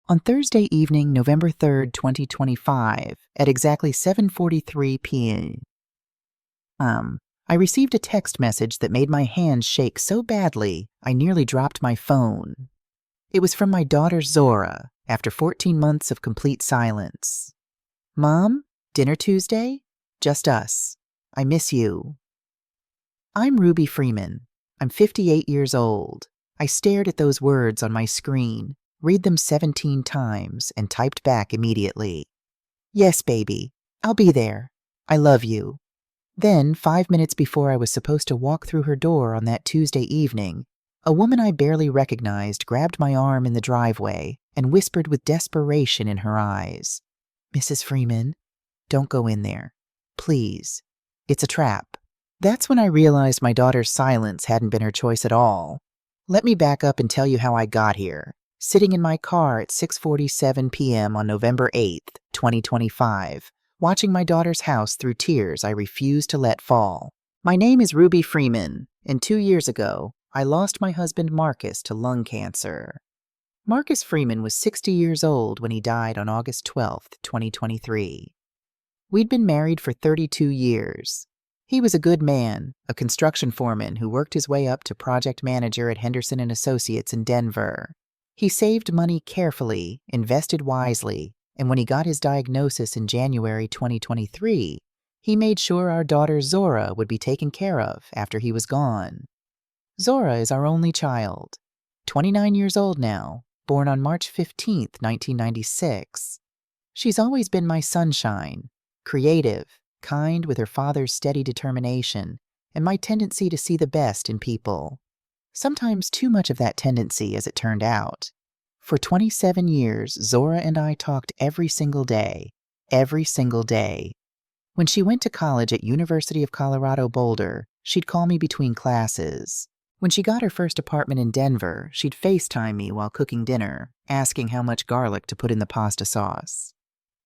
On Thursday evening, November 3rd, 2025, at exactly 7:43 p.m., I received a text message that made my hands shake so badly I nearly dropped my phone. It was from my daughter Zora after 14 months of complete silence. "Mom, dinner Tuesday? Just us. I miss you." I'm Ruby Freeman. I'm 58 years old. I stared at those words on my screen, read them 17 times, and typed back immediately. "Yes, baby. I'll be there. I love you." Then, 5 minutes before I was supposed to walk through her door on that Tuesday evening, a woman I barely recognized grabbed my arm in the driveway and whispered with desperation in her eyes, "Mrs. Freeman, don't go in there. Please. It's a trap." That's when I realized my daughter's silence hadn't been her choice at all. Let me back up and tell you how I got here, sitting in my car at 6:47 p.m. on November 8th, 2025, watching my daughter's house through tears I refused to let fall. My name is Ruby Freeman, and 2 years ago, I lost my husband Marcus to lung cancer. Marcus Freeman was 60 years old when he died on August 12th, 2023. We'd been married for 32 years. He was a good man, a construction foreman who worked his way up to project manager at Henderson & Associates in Denver. He saved money carefully, invested wisely, and when he got his diagnosis in January 2023, he made sure our daughter Zora would be taken care of after he was gone. Zora is our only child, 29 years old now, born on March 15th, 1996. She's always been my sunshine, creative, kind with her father's steady determination, and my tendency to see the best in people. Sometimes too much of that tendency, as it turned out. For 27 years, Zora and I talked every single day. Every single day. When she went to college at University of Colorado Boulder, she'd call me between classes. When she got her first apartment in Denver, she'd FaceTime me while cooking dinner, asking how much garlic to put in the pasta sauce.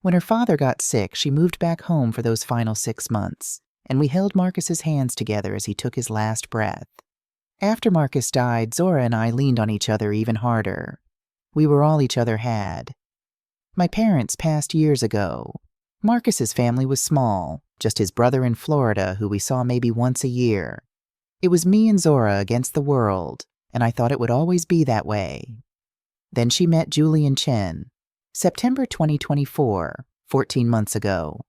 When her father got sick, she moved back home for those final 6 months, and we held Marcus's hands together as he took his last breath. After Marcus died, Zora and I leaned on each other even harder. We were all each other had. My parents passed years ago. Marcus's family was small, just his brother in Florida who we saw maybe once a year. It was me and Zora against the world, and I thought it would always be that way. Then she met Julian Chen. September 2024, 14 months ago.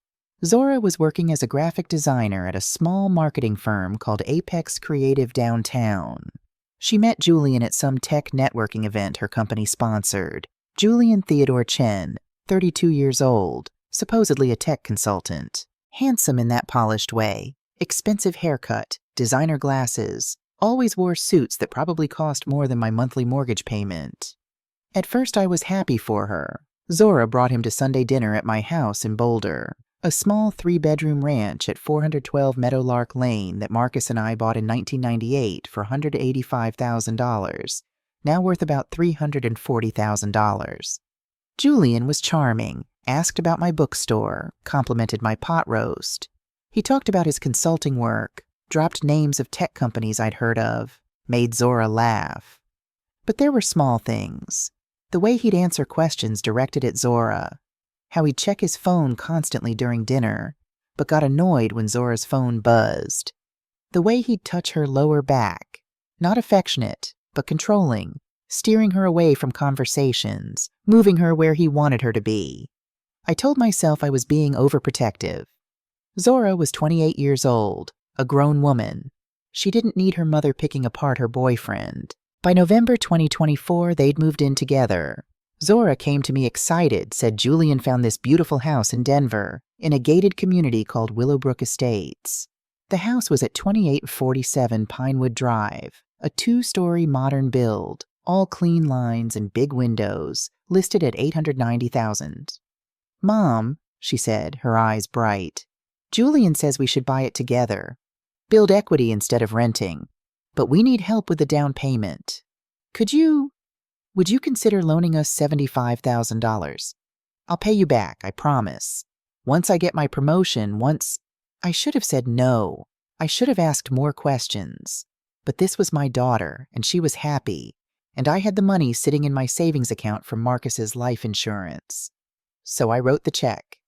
Zora was working as a graphic designer at a small marketing firm called Apex Creative downtown. She met Julian at some tech networking event her company sponsored. Julian Theodore Chen, 32 years old, supposedly a tech consultant. Handsome in that polished way, expensive haircut, designer glasses, always wore suits that probably cost more than my monthly mortgage payment. At first I was happy for her. Zora brought him to Sunday dinner at my house in Boulder, a small 3-bedroom ranch at 412 Meadowlark Lane that Marcus and I bought in 1998 for $185,000, now worth about $340,000. Julian was charming, asked about my bookstore, complimented my pot roast. He talked about his consulting work, dropped names of tech companies I'd heard of, made Zora laugh. But there were small things. The way he'd answer questions directed at Zora, how he'd check his phone constantly during dinner, but got annoyed when Zora's phone buzzed. The way he'd touch her lower back, not affectionate, but controlling, steering her away from conversations, moving her where he wanted her to be. I told myself I was being overprotective. Zora was 28 years old, a grown woman. She didn't need her mother picking apart her boyfriend. By November 2024, they'd moved in together. Zora came to me excited, said Julian found this beautiful house in Denver, in a gated community called Willowbrook Estates. The house was at 2847 Pinewood Drive, a 2-story modern build, all clean lines and big windows, listed at $890,000. "Mom," she said, her eyes bright, "Julian says we should buy it together. Build equity instead of renting. But we need help with the down payment. Would you consider loaning us $75,000? I'll pay you back, I promise. Once I get my promotion, I should have said no. I should have asked more questions. But this was my daughter, and she was happy. and I had the money sitting in my savings account from Marcus's life insurance. So I wrote the check.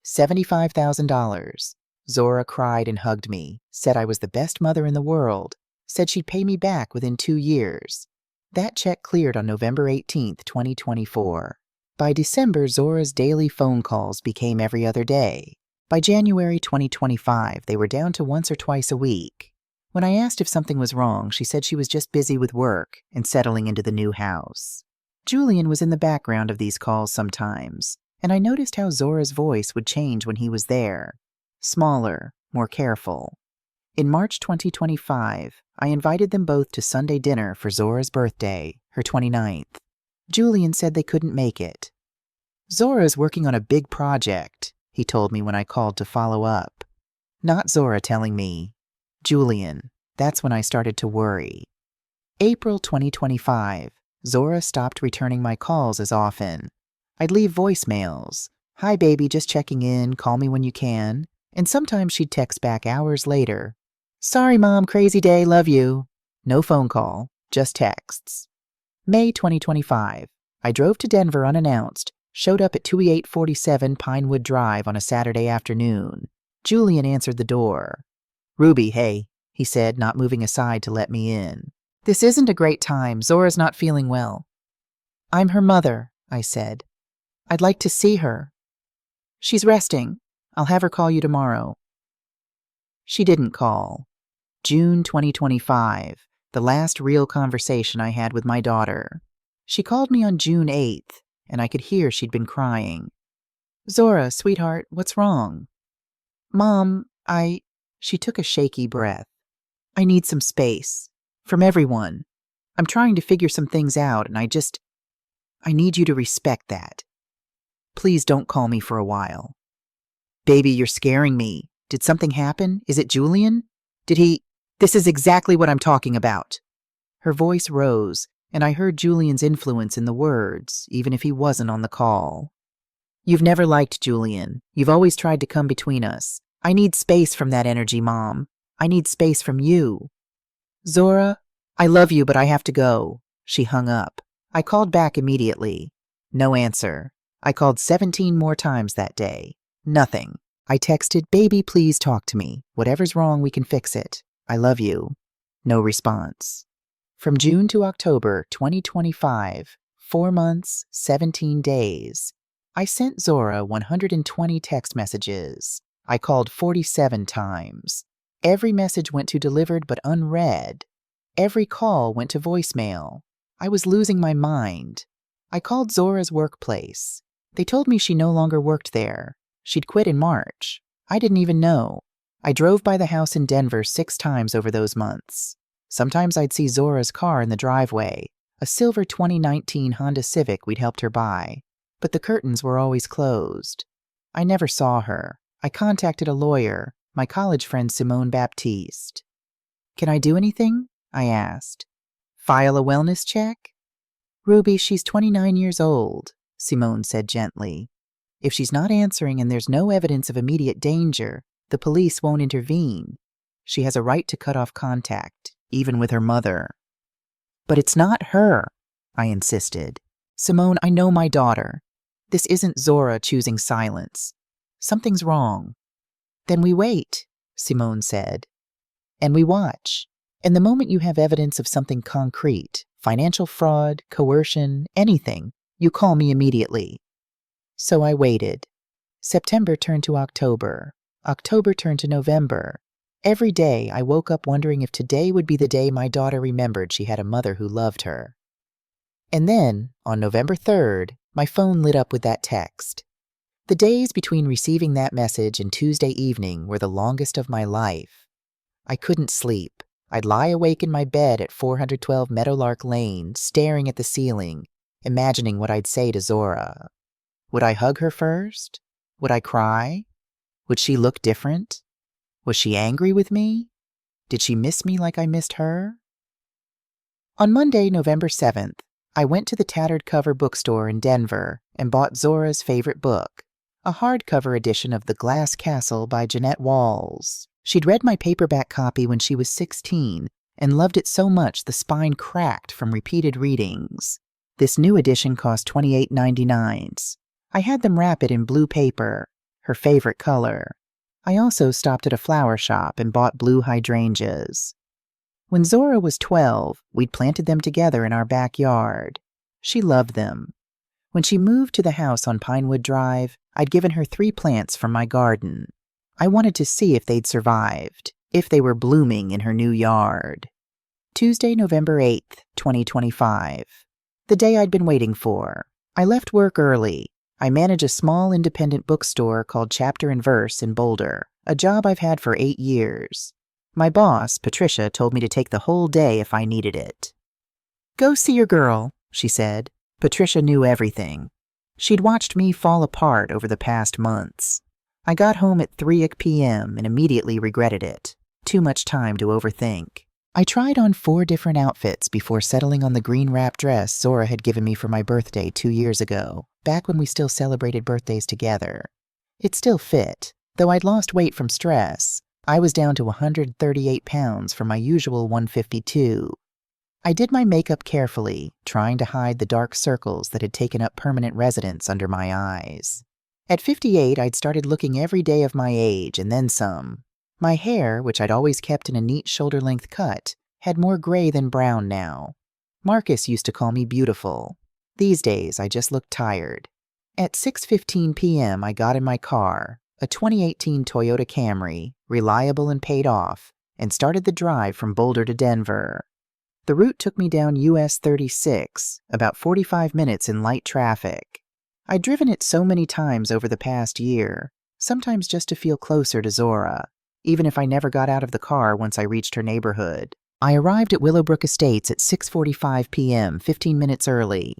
$75,000. Zora cried and hugged me, said I was the best mother in the world, said she'd pay me back within 2 years. That check cleared on November 18th, 2024. By December, Zora's daily phone calls became every other day. By January 2025, they were down to once or twice a week. When I asked if something was wrong, she said she was just busy with work and settling into the new house. Julian was in the background of these calls sometimes, and I noticed how Zora's voice would change when he was there. Smaller, more careful. In March 2025, I invited them both to Sunday dinner for Zora's birthday, her 29th. Julian said they couldn't make it. Zora's working on a big project, he told me when I called to follow up. Not Zora telling me. Julian. That's when I started to worry. April 2025. Zora stopped returning my calls as often. I'd leave voicemails. Hi, baby, just checking in, call me when you can. And sometimes she'd text back hours later. Sorry, Mom, crazy day, love you. No phone call, just texts. May 2025. I drove to Denver unannounced, showed up at 2847 Pinewood Drive on a Saturday afternoon. Julian answered the door. Ruby, hey, he said, not moving aside to let me in. This isn't a great time. Zora's not feeling well. I'm her mother, I said. I'd like to see her. She's resting. I'll have her call you tomorrow. She didn't call. June 2025, the last real conversation I had with my daughter. She called me on June 8th, and I could hear she'd been crying. Zora, sweetheart, what's wrong? Mom, She took a shaky breath. I need some space. From everyone. I'm trying to figure some things out, and I need you to respect that. Please don't call me for a while. Baby, you're scaring me. Did something happen? Is it Julian? Did he? This is exactly what I'm talking about. Her voice rose, and I heard Julian's influence in the words, even if he wasn't on the call. You've never liked Julian. You've always tried to come between us. I need space from that energy, Mom. I need space from you. Zora, I love you, but I have to go. She hung up. I called back immediately. No answer. I called 17 more times that day. Nothing. I texted, baby, please talk to me. Whatever's wrong, we can fix it. I love you. No response. From June to October 2025, 4 months, 17 days, I sent Zora 120 text messages. I called 47 times. Every message went to delivered but unread. Every call went to voicemail. I was losing my mind. I called Zora's workplace. They told me she no longer worked there. She'd quit in March. I didn't even know. I drove by the house in Denver 6 times over those months. Sometimes I'd see Zora's car in the driveway, a silver 2019 Honda Civic we'd helped her buy, but the curtains were always closed. I never saw her. I contacted a lawyer, my college friend Simone Baptiste. Can I do anything? I asked. File a wellness check? Ruby, she's 29 years old, Simone said gently. If she's not answering and there's no evidence of immediate danger, the police won't intervene. She has a right to cut off contact, even with her mother. But it's not her, I insisted. Simone, I know my daughter. This isn't Zora choosing silence. Something's wrong. Then we wait, Simone said. And we watch. And the moment you have evidence of something concrete, financial fraud, coercion, anything, you call me immediately. So I waited. September turned to October. October turned to November. Every day I woke up wondering if today would be the day my daughter remembered she had a mother who loved her. And then, on November 3rd, my phone lit up with that text. The days between receiving that message and Tuesday evening were the longest of my life. I couldn't sleep. I'd lie awake in my bed at 412 Meadowlark Lane, staring at the ceiling, imagining what I'd say to Zora. Would I hug her first? Would I cry? Would she look different? Was she angry with me? Did she miss me like I missed her? On Monday, November 7th, I went to the Tattered Cover bookstore in Denver and bought Zora's favorite book, a hardcover edition of The Glass Castle by Jeanette Walls. She'd read my paperback copy when she was 16 and loved it so much the spine cracked from repeated readings. This new edition cost $28.99. I had them wrap it in blue paper, her favorite color. I also stopped at a flower shop and bought blue hydrangeas. When Zora was 12, we'd planted them together in our backyard. She loved them. When she moved to the house on Pinewood Drive, I'd given her 3 plants from my garden. I wanted to see if they'd survived, if they were blooming in her new yard. Tuesday, November 8th, 2025. The day I'd been waiting for. I left work early. I manage a small independent bookstore called Chapter and Verse in Boulder, a job I've had for 8 years. My boss, Patricia, told me to take the whole day if I needed it. "Go see your girl," she said. Patricia knew everything. She'd watched me fall apart over the past months. I got home at 3 p.m. and immediately regretted it. Too much time to overthink. I tried on 4 different outfits before settling on the green wrap dress Zora had given me for my birthday 2 years ago, back when we still celebrated birthdays together. It still fit, though I'd lost weight from stress. I was down to 138 pounds from my usual 152. I did my makeup carefully, trying to hide the dark circles that had taken up permanent residence under my eyes. At 58, I'd started looking every day of my age and then some. My hair, which I'd always kept in a neat shoulder-length cut, had more gray than brown now. Marcus used to call me beautiful. These days, I just looked tired. At 6:15 p.m., I got in my car, a 2018 Toyota Camry, reliable and paid off, and started the drive from Boulder to Denver. The route took me down US 36, about 45 minutes in light traffic. I'd driven it so many times over the past year, sometimes just to feel closer to Zora, even if I never got out of the car once I reached her neighborhood. I arrived at Willowbrook Estates at 6:45 p.m., 15 minutes early.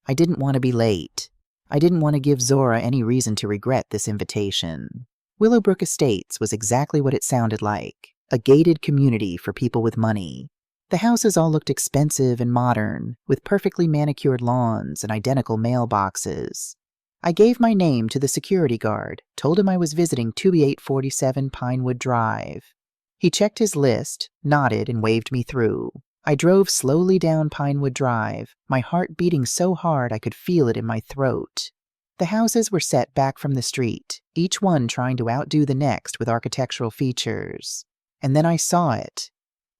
I didn't want to be late. I didn't want to give Zora any reason to regret this invitation. Willowbrook Estates was exactly what it sounded like, a gated community for people with money. The houses all looked expensive and modern, with perfectly manicured lawns and identical mailboxes. I gave my name to the security guard, told him I was visiting 2847 Pinewood Drive. He checked his list, nodded, and waved me through. I drove slowly down Pinewood Drive, my heart beating so hard I could feel it in my throat. The houses were set back from the street, each one trying to outdo the next with architectural features. And then I saw it.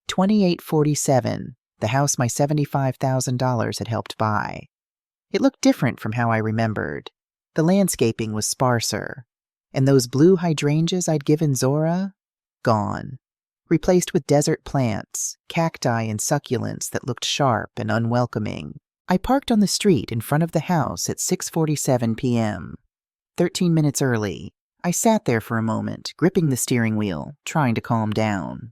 2847, the house my $75,000 had helped buy. It looked different from how I remembered. The landscaping was sparser, and those blue hydrangeas I'd given Zora, gone, replaced with desert plants, cacti and succulents that looked sharp and unwelcoming. I parked on the street in front of the house at 6:47 p.m. 13 minutes early. I sat there for a moment, gripping the steering wheel, trying to calm down.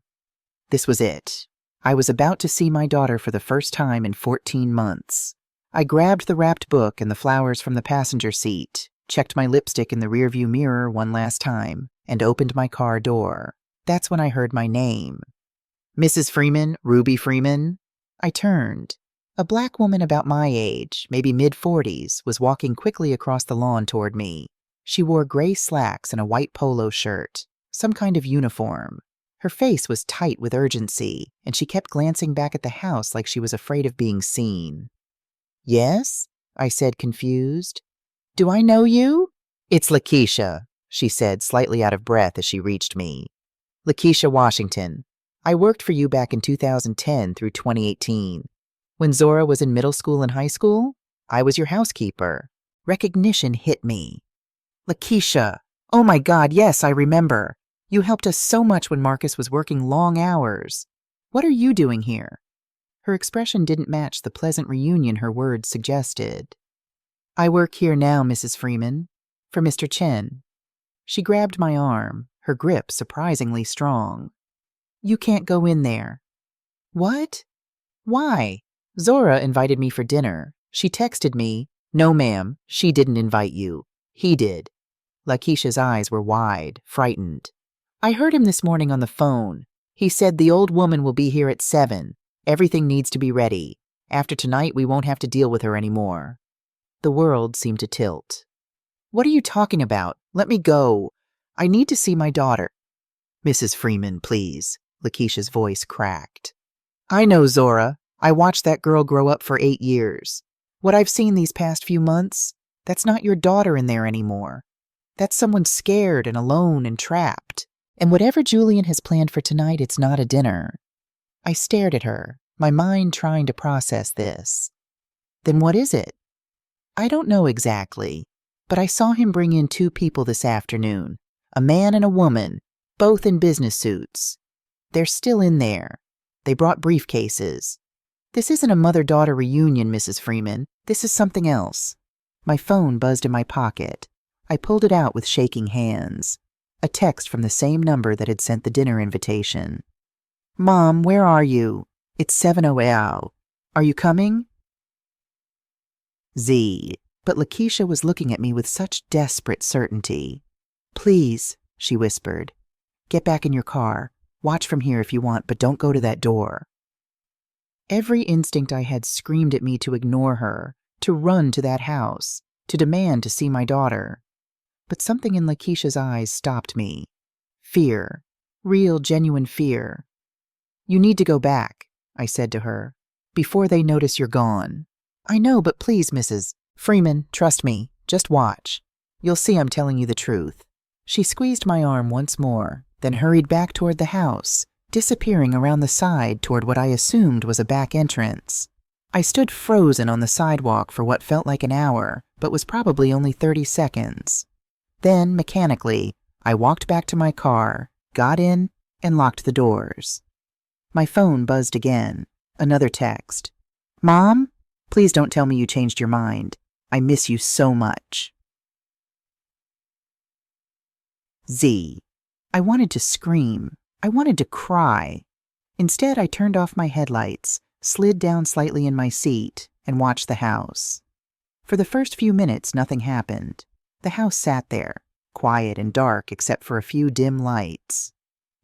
This was it. I was about to see my daughter for the first time in 14 months. I grabbed the wrapped book and the flowers from the passenger seat, checked my lipstick in the rearview mirror one last time, and opened my car door. That's when I heard my name. "Mrs. Freeman, Ruby Freeman." I turned. A black woman about my age, maybe mid-40s, was walking quickly across the lawn toward me. She wore gray slacks and a white polo shirt, some kind of uniform. Her face was tight with urgency, and she kept glancing back at the house like she was afraid of being seen. "Yes?" I said, confused. "Do I know you?" "It's Lakeisha," she said, slightly out of breath as she reached me. "Lakeisha Washington. I worked for you back in 2010 through 2018. When Zora was in middle school and high school, I was your housekeeper." Recognition hit me. "Lakeisha! Oh my God, yes, I remember. You helped us so much when Marcus was working long hours. What are you doing here?" Her expression didn't match the pleasant reunion her words suggested. "I work here now, Mrs. Freeman, for Mr. Chen." She grabbed my arm, her grip surprisingly strong. "You can't go in there." "What? Why?" "Zora invited me for dinner. She texted me, 'No, ma'am, she didn't invite you. He did.'" Lakeisha's eyes were wide, frightened. "I heard him this morning on the phone. He said the old woman will be here at 7. Everything needs to be ready. After tonight, we won't have to deal with her anymore." The world seemed to tilt. "What are you talking about? Let me go. I need to see my daughter." "Mrs. Freeman, please." Lakeisha's voice cracked. I know, Zora. I watched that girl grow up for 8 years. What I've seen these past few months, that's not your daughter in there anymore. That's someone scared and alone and trapped. And whatever Julian has planned for tonight, it's not a dinner. I stared at her, my mind trying to process this. Then what is it? I don't know exactly, but I saw him bring in 2 people this afternoon, a man and a woman, both in business suits. They're still in there. They brought briefcases. This isn't a mother-daughter reunion, Mrs. Freeman. This is something else. My phone buzzed in my pocket. I pulled it out with shaking hands. A text from the same number that had sent the dinner invitation. Mom, where are you? It's 7:00. Are you coming? Z. But Lakeisha was looking at me with such desperate certainty. Please, she whispered. Get back in your car. Watch from here if you want, but don't go to that door. Every instinct I had screamed at me to ignore her, to run to that house, to demand to see my daughter. But something in Lakeisha's eyes stopped me. Fear. Real, genuine fear. You need to go back, I said to her, before they notice you're gone. I know, but please, Mrs. Freeman, trust me. Just watch. You'll see I'm telling you the truth. She squeezed my arm once more, then hurried back toward the house, disappearing around the side toward what I assumed was a back entrance. I stood frozen on the sidewalk for what felt like an hour, but was probably only 30 seconds. Then, mechanically, I walked back to my car, got in, and locked the doors. My phone buzzed again. Another text. Mom? Please don't tell me you changed your mind. I miss you so much. Z. I wanted to scream. I wanted to cry. Instead, I turned off my headlights, slid down slightly in my seat, and watched the house. For the first few minutes, nothing happened. The house sat there, quiet and dark except for a few dim lights.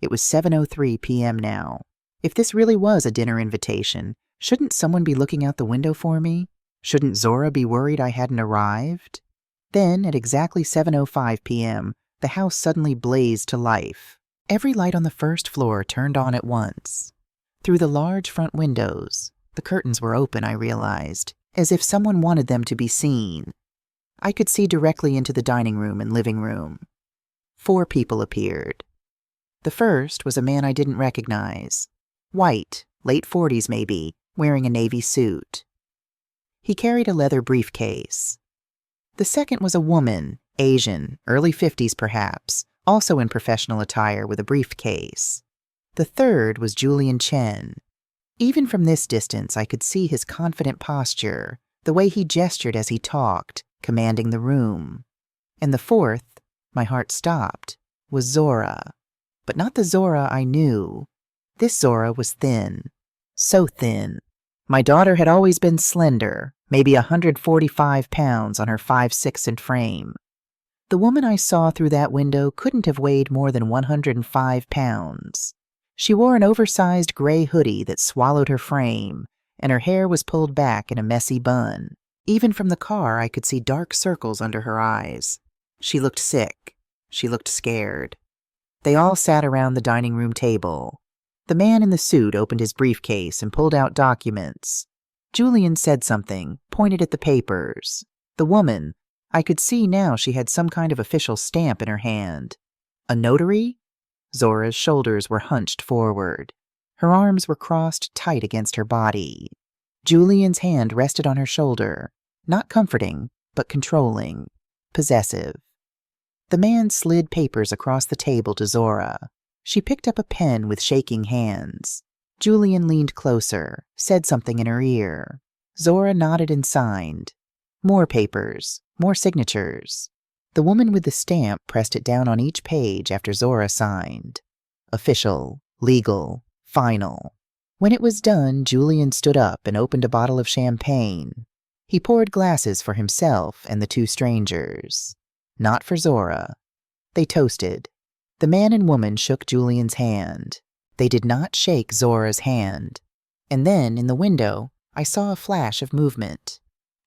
It was 7:03 p.m. now. If this really was a dinner invitation, shouldn't someone be looking out the window for me? Shouldn't Zora be worried I hadn't arrived? Then, at exactly 7:05 p.m., the house suddenly blazed to life. Every light on the first floor turned on at once. Through the large front windows, the curtains were open, I realized, as if someone wanted them to be seen. I could see directly into the dining room and living room. 4 people appeared. The first was a man I didn't recognize. White, late 40s maybe, wearing a navy suit. He carried a leather briefcase. The second was a woman, Asian, early 50s perhaps, also in professional attire with a briefcase. The third was Julian Chen. Even from this distance, I could see his confident posture, the way he gestured as he talked, commanding the room. And the fourth, my heart stopped, was Zora. But not the Zora I knew. This Zora was thin. So thin. My daughter had always been slender, maybe 145 pounds on her 5'6" frame. The woman I saw through that window couldn't have weighed more than 105 pounds. She wore an oversized gray hoodie that swallowed her frame, and her hair was pulled back in a messy bun. Even from the car, I could see dark circles under her eyes. She looked sick. She looked scared. They all sat around the dining room table. The man in the suit opened his briefcase and pulled out documents. Julian said something, pointed at the papers. The woman, I could see now she had some kind of official stamp in her hand. A notary? Zora's shoulders were hunched forward. Her arms were crossed tight against her body. Julian's hand rested on her shoulder, not comforting, but controlling, possessive. The man slid papers across the table to Zora. She picked up a pen with shaking hands. Julian leaned closer, said something in her ear. Zora nodded and signed. More papers, more signatures. The woman with the stamp pressed it down on each page after Zora signed. Official, legal, final. When it was done, Julian stood up and opened a bottle of champagne. He poured glasses for himself and the 2 strangers. Not for Zora. They toasted. The man and woman shook Julian's hand. They did not shake Zora's hand. And then, in the window, I saw a flash of movement.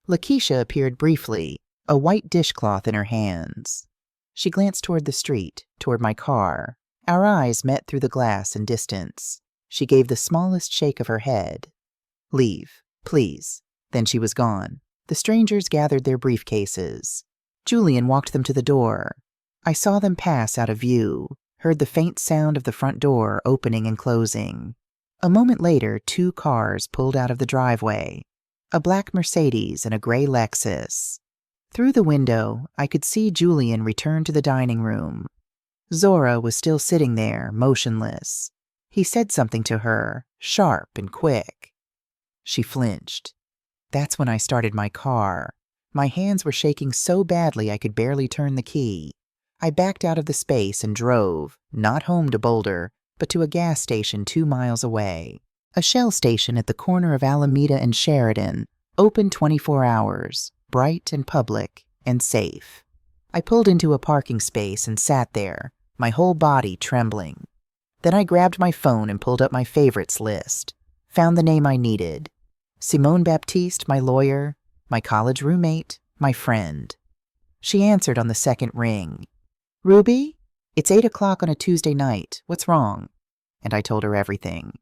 Lakeisha appeared briefly, a white dishcloth in her hands. She glanced toward the street, toward my car. Our eyes met through the glass and distance. She gave the smallest shake of her head. "Leave, please." Then she was gone. The strangers gathered their briefcases. Julian walked them to the door. I saw them pass out of view, heard the faint sound of the front door opening and closing. A moment later, 2 cars pulled out of the driveway, a black Mercedes and a gray Lexus. Through the window, I could see Julian return to the dining room. Zora was still sitting there, motionless. He said something to her, sharp and quick. She flinched. That's when I started my car. My hands were shaking so badly I could barely turn the key. I backed out of the space and drove, not home to Boulder, but to a gas station 2 miles away. A Shell station at the corner of Alameda and Sheridan, open 24 hours, bright and public and safe. I pulled into a parking space and sat there, my whole body trembling. Then I grabbed my phone and pulled up my favorites list. Found the name I needed. Simone Baptiste, my lawyer, my college roommate, my friend. She answered on the second ring. "Ruby, it's 8 o'clock on a Tuesday night. What's wrong?" And I told her everything.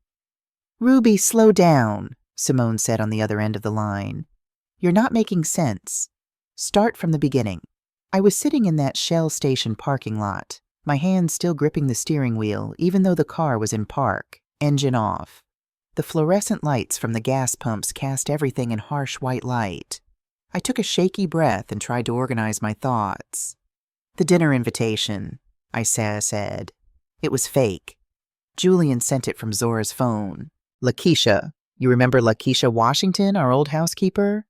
"Ruby, slow down," Simone said on the other end of the line. "You're not making sense. Start from the beginning." I was sitting in that Shell station parking lot, my hands still gripping the steering wheel even though the car was in park, engine off. The fluorescent lights from the gas pumps cast everything in harsh white light. I took a shaky breath and tried to organize my thoughts. "The dinner invitation," I said. It was fake. Julian sent it from Zora's phone. "Lakeisha. You remember Lakeisha Washington, our old housekeeper?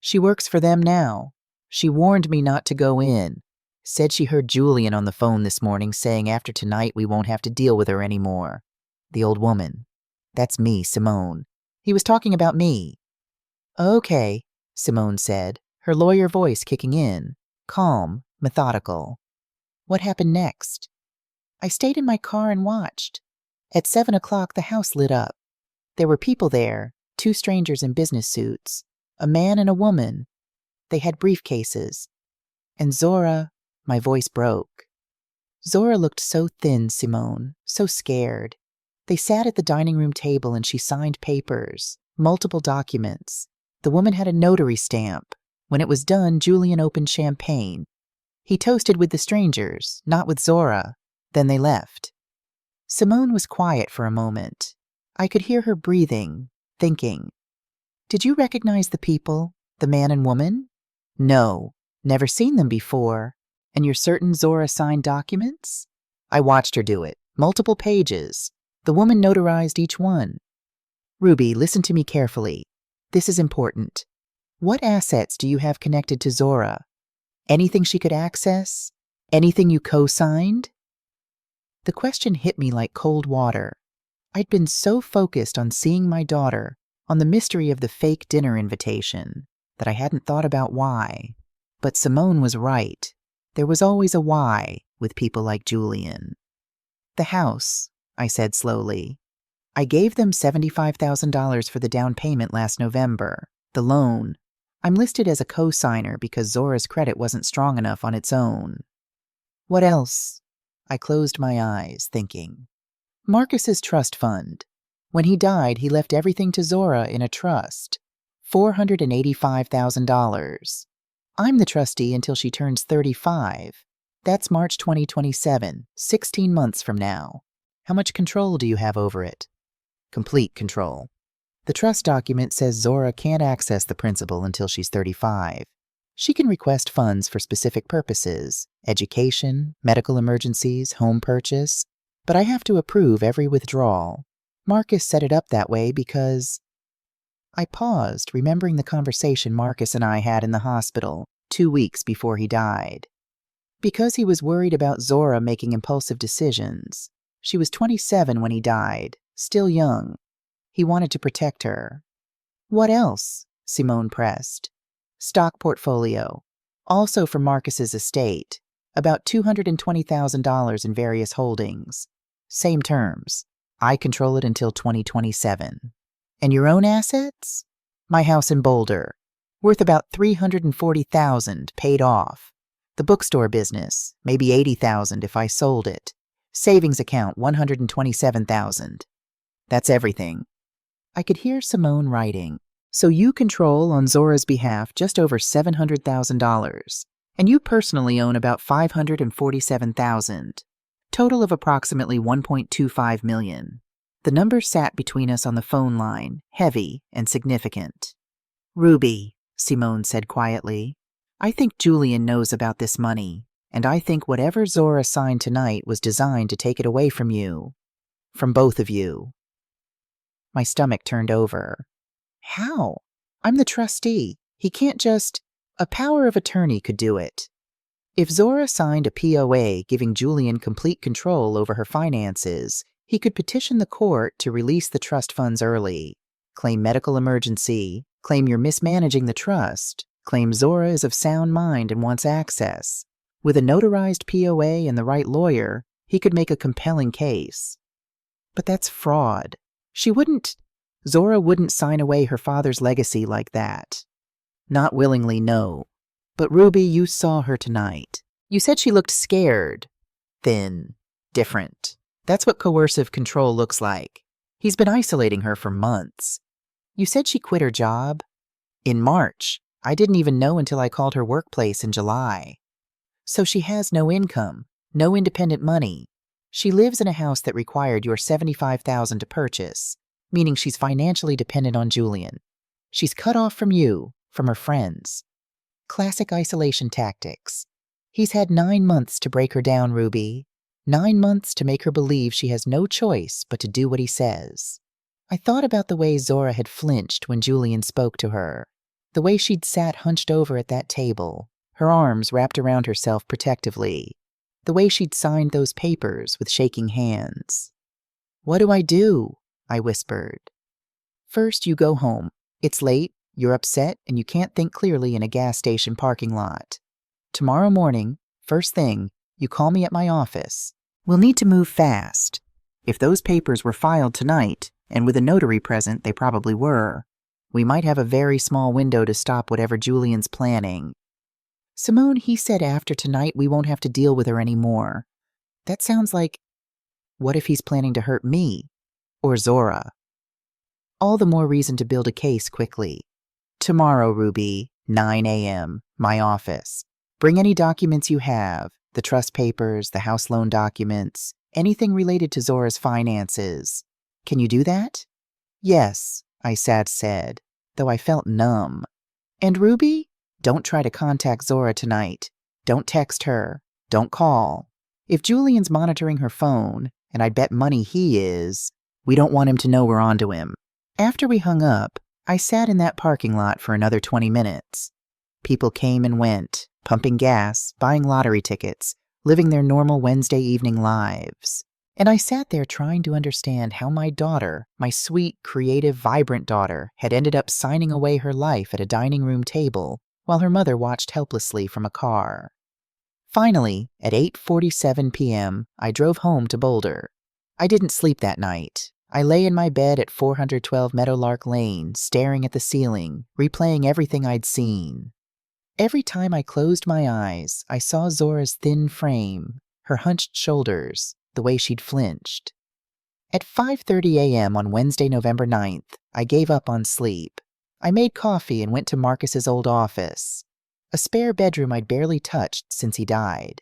She works for them now. She warned me not to go in. Said she heard Julian on the phone this morning saying after tonight we won't have to deal with her anymore. The old woman. That's me, Simone. He was talking about me." "Okay," Simone said, her lawyer voice kicking in, calm, methodical. "What happened next?" "I stayed in my car and watched. At 7 o'clock, the house lit up. There were people there, 2 strangers in business suits, a man and a woman. They had briefcases. And Zora," my voice broke. "Zora looked so thin, Simone, so scared. They sat at the dining room table and she signed papers, multiple documents. The woman had a notary stamp. When it was done, Julian opened champagne. He toasted with the strangers, not with Zora. Then they left." Simone was quiet for a moment. I could hear her breathing, thinking. "Did you recognize the people, the man and woman?" "No, never seen them before. And you're certain Zora signed documents?" "I watched her do it. Multiple pages. The woman notarized each one." "Ruby, listen to me carefully. This is important. What assets do you have connected to Zora? Anything she could access? Anything you co-signed?" The question hit me like cold water. I'd been so focused on seeing my daughter, on the mystery of the fake dinner invitation, that I hadn't thought about why. But Simone was right. There was always a why with people like Julian. "The house," I said slowly. "I gave them $75,000 for the down payment last November. The loan. I'm listed as a co-signer because Zora's credit wasn't strong enough on its own." "What else?" I closed my eyes, thinking. "Marcus's trust fund. When he died, he left everything to Zora in a trust. $485,000. I'm the trustee until she turns 35. That's March 2027, 16 months from now. How much control do you have over it?" "Complete control. The trust document says Zora can't access the principal until she's 35. She can request funds for specific purposes, education, medical emergencies, home purchase, but I have to approve every withdrawal. Marcus set it up that way because—" I paused, remembering the conversation Marcus and I had in the hospital 2 weeks before he died. "Because he was worried about Zora making impulsive decisions. She was 27 when he died, still young. He wanted to protect her." "What else?" Simone pressed. "Stock portfolio. Also from Marcus's estate. About $220,000 in various holdings. Same terms. I control it until 2027. "And your own assets?" "My house in Boulder. Worth about $340,000, paid off. The bookstore business, maybe $80,000 if I sold it. Savings account, $127,000. That's everything. I could hear Simone writing. So you control, on Zora's behalf, just over $700,000, and you personally own about $547,000. Total of approximately $1.25 million. The number sat between us on the phone line, heavy and significant. Ruby, Simone said quietly, I think Julian knows about this money, and I think whatever Zora signed tonight was designed to take it away from you. From both of you. My stomach turned over. How? I'm the trustee. He can't just... A power of attorney could do it. If Zora signed a POA giving Julian complete control over her finances, he could petition the court to release the trust funds early, claim medical emergency, claim you're mismanaging the trust, claim Zora is of sound mind and wants access. With a notarized POA and the right lawyer, he could make a compelling case. But that's fraud. Zora wouldn't sign away her father's legacy like that. Not willingly, no. But Ruby, you saw her tonight. You said she looked scared, thin, different. That's what coercive control looks like. He's been isolating her for months. You said she quit her job? In March. I didn't even know until I called her workplace in July. So she has no income, no independent money. She lives in a house that required your $75,000 to purchase, meaning she's financially dependent on Julian. She's cut off from you, from her friends. Classic isolation tactics. He's had 9 months to break her down, Ruby. 9 months to make her believe she has no choice but to do what he says. I thought about the way Zora had flinched when Julian spoke to her, the way she'd sat hunched over at that table, her arms wrapped around herself protectively, the way she'd signed those papers with shaking hands. What do I do? I whispered. First, you go home. It's late, you're upset, and you can't think clearly in a gas station parking lot. Tomorrow morning, first thing, you call me at my office. We'll need to move fast. If those papers were filed tonight, and with a notary present, they probably were, we might have a very small window to stop whatever Julian's planning. Simone, he said after tonight we won't have to deal with her anymore. That sounds like, what if he's planning to hurt me? Or Zora? All the more reason to build a case quickly. Tomorrow, Ruby, 9 a.m., my office. Bring any documents you have, the trust papers, the house loan documents, anything related to Zora's finances. Can you do that? Yes, I said, though I felt numb. And Ruby? Don't try to contact Zora tonight. Don't text her. Don't call. If Julian's monitoring her phone, and I'd bet money he is, we don't want him to know we're onto him. After we hung up, I sat in that parking lot for another 20 minutes. People came and went, pumping gas, buying lottery tickets, living their normal Wednesday evening lives. And I sat there trying to understand how my daughter, my sweet, creative, vibrant daughter, had ended up signing away her life at a dining room table while her mother watched helplessly from a car. Finally, at 8:47 p.m., I drove home to Boulder. I didn't sleep that night. I lay in my bed at 412 Meadowlark Lane, staring at the ceiling, replaying everything I'd seen. Every time I closed my eyes, I saw Zora's thin frame, her hunched shoulders, the way she'd flinched. At 5:30 a.m. on Wednesday, November 9th, I gave up on sleep. I made coffee and went to Marcus's old office, a spare bedroom I'd barely touched since he died.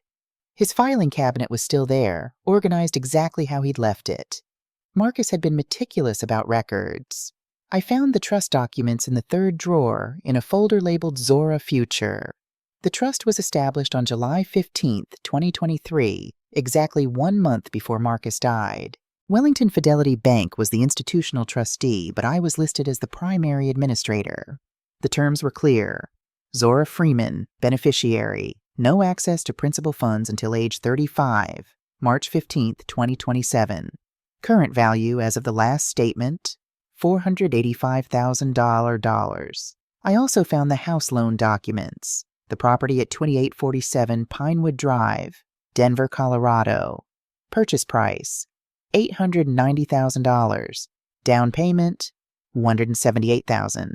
His filing cabinet was still there, organized exactly how he'd left it. Marcus had been meticulous about records. I found the trust documents in the third drawer in a folder labeled Zora Future. The trust was established on July 15th, 2023, exactly 1 month before Marcus died. Wellington Fidelity Bank was the institutional trustee, but I was listed as the primary administrator. The terms were clear. Zora Freeman, beneficiary, no access to principal funds until age 35, March 15, 2027. Current value as of the last statement, $485,000. I also found the house loan documents, the property at 2847 Pinewood Drive, Denver, Colorado. Purchase price, $890,000. Down payment, $178,000.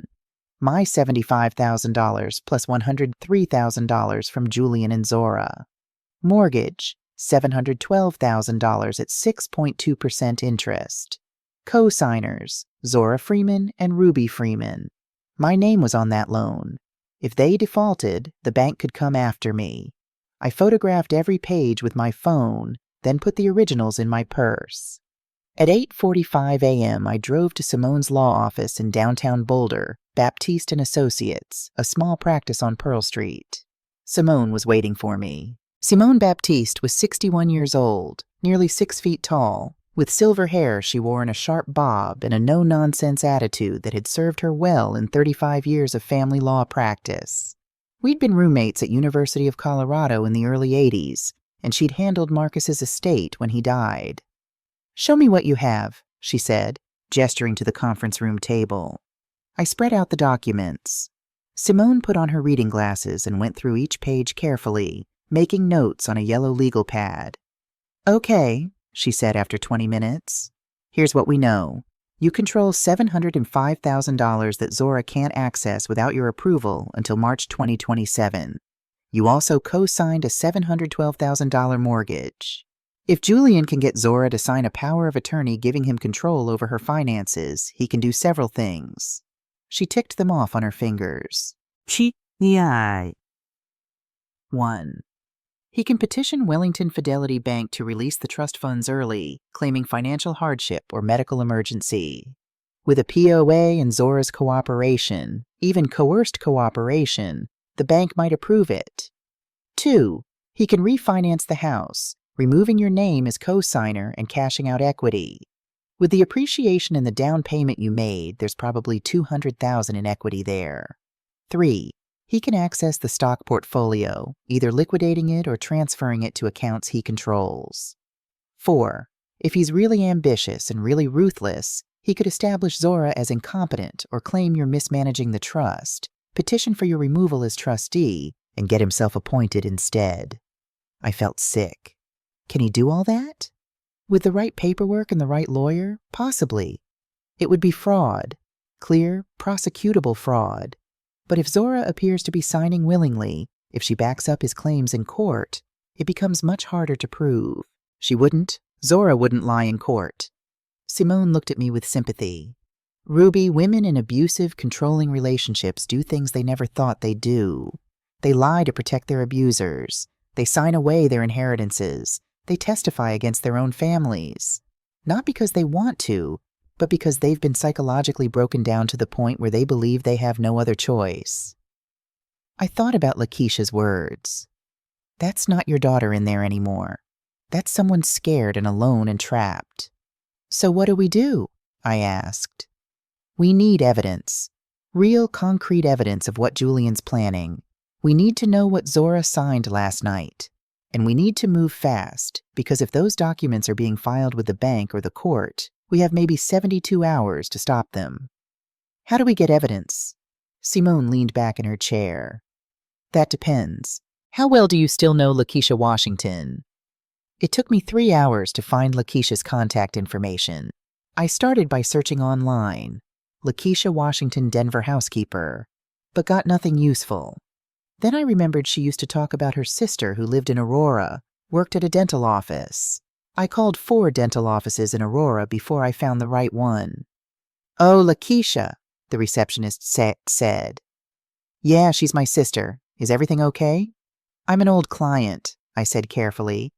My $75,000 plus $103,000 from Julian and Zora. Mortgage, $712,000 at 6.2% interest. Co-signers, Zora Freeman and Ruby Freeman. My name was on that loan. If they defaulted, the bank could come after me. I photographed every page with my phone, then put the originals in my purse. At 8:45 a.m., I drove to Simone's law office in downtown Boulder, Baptiste and Associates, a small practice on Pearl Street. Simone was waiting for me. Simone Baptiste was 61 years old, nearly 6 feet tall. With silver hair she wore in a sharp bob and a no-nonsense attitude that had served her well in 35 years of family law practice. We'd been roommates at University of Colorado in the early 80s, and she'd handled Marcus's estate when he died. "Show me what you have," she said, gesturing to the conference room table. I spread out the documents. Simone put on her reading glasses and went through each page carefully, making notes on a yellow legal pad. "Okay," she said after 20 minutes. "Here's what we know. You control $705,000 that Zora can't access without your approval until March 2027. You also co-signed a $712,000 mortgage. If Julian can get Zora to sign a power of attorney giving him control over her finances, he can do several things." She ticked them off on her fingers. 1. He can petition Wellington Fidelity Bank to release the trust funds early, claiming financial hardship or medical emergency. With a POA and Zora's cooperation, even coerced cooperation, the bank might approve it. 2. He can refinance the house, removing your name as co-signer and cashing out equity. With the appreciation in the down payment you made, there's probably $200,000 in equity there. 3. He can access the stock portfolio, either liquidating it or transferring it to accounts he controls. 4. If he's really ambitious and really ruthless, he could establish Zora as incompetent or claim you're mismanaging the trust, petition for your removal as trustee, and get himself appointed instead. I felt sick. Can he do all that? With the right paperwork and the right lawyer? Possibly. It would be fraud. Clear, prosecutable fraud. But if Zora appears to be signing willingly, if she backs up his claims in court, it becomes much harder to prove. Zora wouldn't lie in court. Simone looked at me with sympathy. "Ruby, women in abusive, controlling relationships do things they never thought they'd do. They lie to protect their abusers. They sign away their inheritances. They testify against their own families. Not because they want to, but because they've been psychologically broken down to the point where they believe they have no other choice." I thought about Lakeisha's words. That's not your daughter in there anymore. That's someone scared and alone and trapped. "So what do we do?" I asked. "We need evidence. Real, concrete evidence of what Julian's planning. We need to know what Zora signed last night. And we need to move fast, because if those documents are being filed with the bank or the court, we have maybe 72 hours to stop them." "How do we get evidence?" Simone leaned back in her chair. "That depends. How well do you still know Lakeisha Washington?" It took me 3 hours to find Lakeisha's contact information. I started by searching online, Lakeisha Washington Denver housekeeper, but got nothing useful. Then I remembered she used to talk about her sister who lived in Aurora, worked at a dental office. I called 4 dental offices in Aurora before I found the right one. "Oh, Lakeisha," the receptionist said. "Yeah, she's my sister. Is everything okay?" "I'm an old client," I said carefully.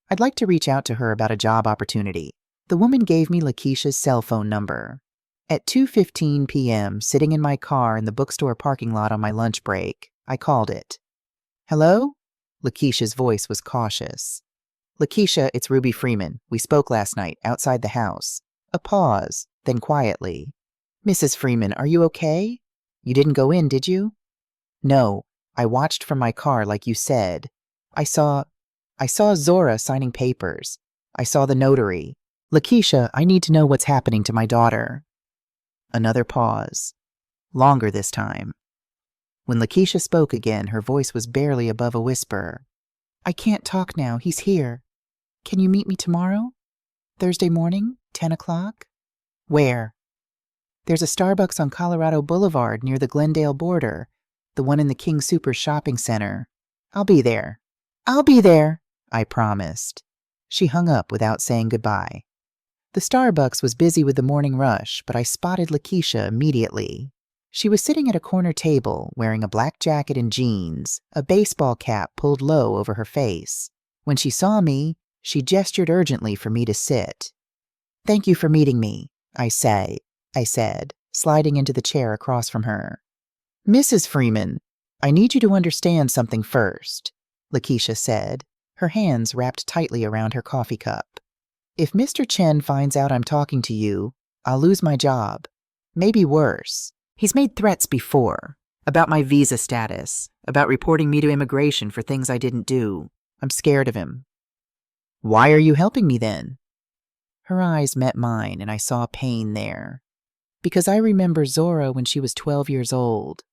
"I'd like to reach out to her about a job opportunity." The woman gave me Lakeisha's cell phone number. At 2:15 p.m., sitting in my car in the bookstore parking lot on my lunch break, I called it. "Hello?" Lakeisha's voice was cautious. "Lakeisha, it's Ruby Freeman. We spoke last night, outside the house." A pause, then quietly. "Mrs. Freeman, are you okay? You didn't go in, did you?" "No, I watched from my car like you said. I saw Zora signing papers. I saw the notary. Lakeisha, I need to know what's happening to my daughter." Another pause. Longer this time. When Lakeisha spoke again, her voice was barely above a whisper. "I can't talk now. He's here. Can you meet me tomorrow? Thursday morning, 10 o'clock? "Where?" "There's a Starbucks on Colorado Boulevard near the Glendale border, the one in the King Soopers shopping center. I'll be there." "I'll be there," I promised. She hung up without saying goodbye. The Starbucks was busy with the morning rush, but I spotted Lakeisha immediately. She was sitting at a corner table, wearing a black jacket and jeans, a baseball cap pulled low over her face. When she saw me, she gestured urgently for me to sit. "Thank you for meeting me," I said, sliding into the chair across from her. "Mrs. Freeman, I need you to understand something first," Lakeisha said, her hands wrapped tightly around her coffee cup. "If Mr. Chen finds out I'm talking to you, I'll lose my job. Maybe worse. He's made threats before, about my visa status, about reporting me to immigration for things I didn't do. I'm scared of him." "Why are you helping me then?" Her eyes met mine, and I saw pain there. "Because I remember Zora when she was 12 years old.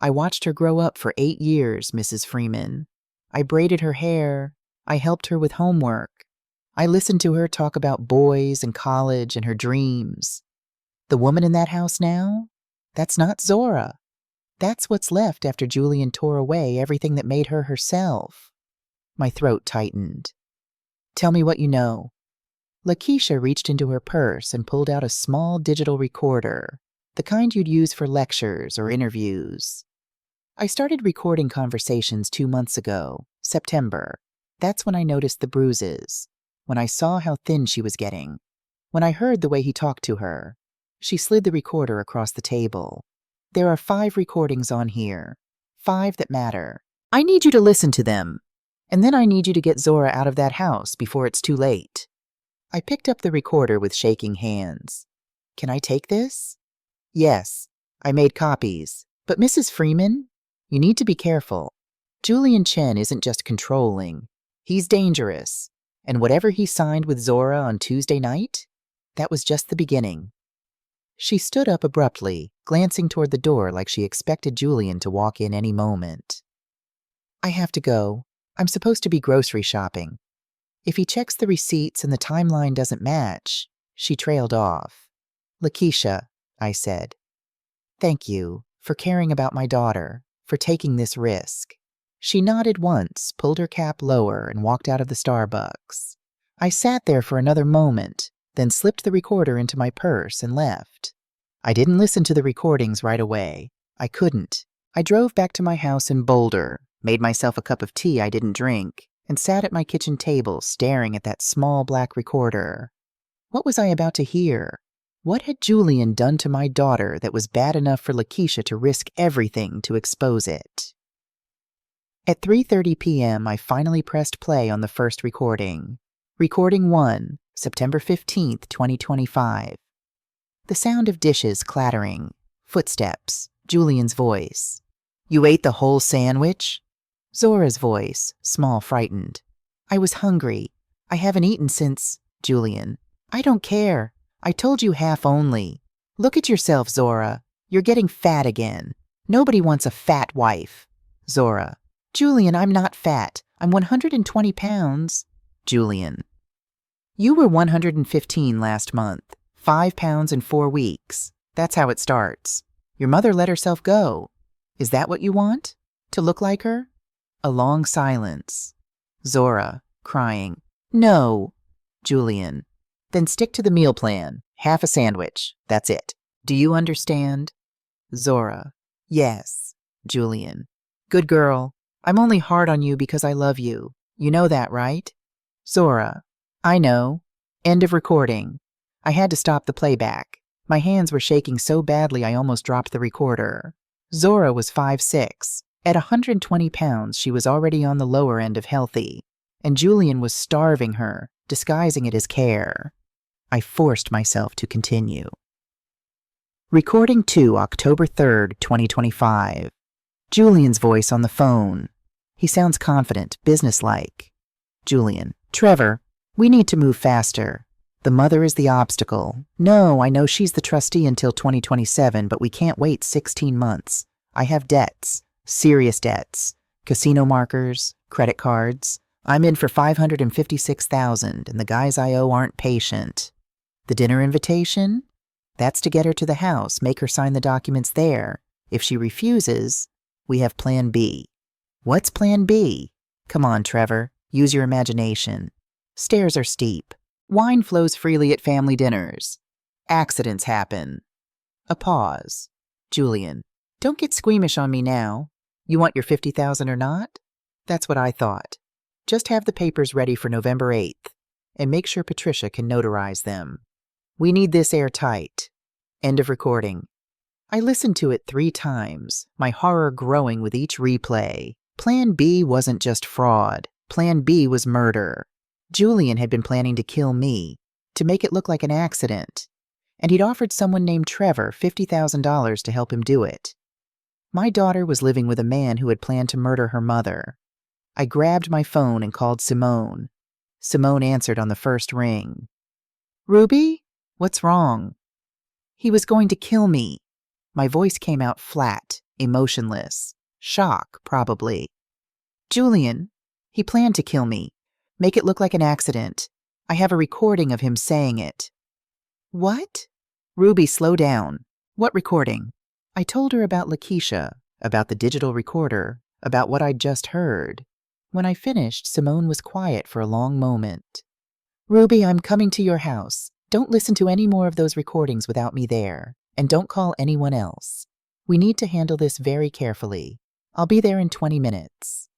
I watched her grow up for 8 years, Mrs. Freeman. I braided her hair. I helped her with homework. I listened to her talk about boys and college and her dreams. The woman in that house now? That's not Zora. That's what's left after Julian tore away everything that made her herself." My throat tightened. "Tell me what you know." Lakeisha reached into her purse and pulled out a small digital recorder, the kind you'd use for lectures or interviews. "I started recording conversations 2 months ago, September. That's when I noticed the bruises, when I saw how thin she was getting, when I heard the way he talked to her." She slid the recorder across the table. "There are 5 recordings on here, 5 that matter. I need you to listen to them, and then I need you to get Zora out of that house before it's too late." I picked up the recorder with shaking hands. "Can I take this?" "Yes, I made copies. But Mrs. Freeman, you need to be careful. Julian Chen isn't just controlling. He's dangerous. And whatever he signed with Zora on Tuesday night, that was just the beginning." She stood up abruptly, glancing toward the door like she expected Julian to walk in any moment. "I have to go. I'm supposed to be grocery shopping. If he checks the receipts and the timeline doesn't match," she trailed off. "Lakeisha," I said, "thank you for caring about my daughter, for taking this risk." She nodded once, pulled her cap lower, and walked out of the Starbucks. I sat there for another moment, then slipped the recorder into my purse and left. I didn't listen to the recordings right away. I couldn't. I drove back to my house in Boulder, made myself a cup of tea I didn't drink, and sat at my kitchen table staring at that small black recorder. What was I about to hear? What had Julian done to my daughter that was bad enough for Lakeisha to risk everything to expose it? At 3:30 p.m., I finally pressed play on the first recording. Recording 1, September 15th, 2025. The sound of dishes clattering, footsteps, Julian's voice. "You ate the whole sandwich?" Zora's voice, small, frightened. "I was hungry. I haven't eaten since..." Julian. "I don't care. I told you half only. Look at yourself, Zora. You're getting fat again. Nobody wants a fat wife." Zora. "Julian, I'm not fat. I'm 120 pounds. Julian. "You were 115 last month. 5 pounds in 4 weeks. That's how it starts. Your mother let herself go. Is that what you want? To look like her?" A long silence. Zora, crying. "No." Julian. "Then stick to the meal plan. Half a sandwich. That's it. Do you understand?" Zora. "Yes." Julian. "Good girl. I'm only hard on you because I love you. You know that, right?" Zora. "I know. End of recording." I had to stop the playback. My hands were shaking so badly I almost dropped the recorder. Zora was 5'6". At 120 pounds, she was already on the lower end of healthy, and Julian was starving her, disguising it as care. I forced myself to continue. Recording 2, October 3rd, 2025. Julian's voice on the phone. He sounds confident, businesslike. Julian. "Trevor, we need to move faster. The mother is the obstacle. No, I know she's the trustee until 2027, but we can't wait 16 months. I have debts, serious debts, casino markers, credit cards. I'm in for $556,000, and the guys I owe aren't patient. The dinner invitation? That's to get her to the house, make her sign the documents there. If she refuses, we have Plan B. What's Plan B? Come on, Trevor, use your imagination. Stairs are steep. Wine flows freely at family dinners. Accidents happen. A pause. Julian, don't get squeamish on me now. You want your $50,000 or not? That's what I thought. Just have the papers ready for November 8th, and make sure Patricia can notarize them. We need this airtight. End of recording. I listened to it 3 times, my horror growing with each replay. Plan B wasn't just fraud. Plan B was murder. Julian had been planning to kill me, to make it look like an accident, and he'd offered someone named Trevor $50,000 to help him do it. My daughter was living with a man who had planned to murder her mother. I grabbed my phone and called Simone. Simone answered on the first ring. Ruby? What's wrong? He was going to kill me. My voice came out flat, emotionless. Shock, probably. Julian, he planned to kill me. Make it look like an accident. I have a recording of him saying it. What? Ruby, slow down. What recording? I told her about Lakeisha, about the digital recorder, about what I'd just heard. When I finished, Simone was quiet for a long moment. Ruby, I'm coming to your house. Don't listen to any more of those recordings without me there, and don't call anyone else. We need to handle this very carefully. I'll be there in 20 minutes.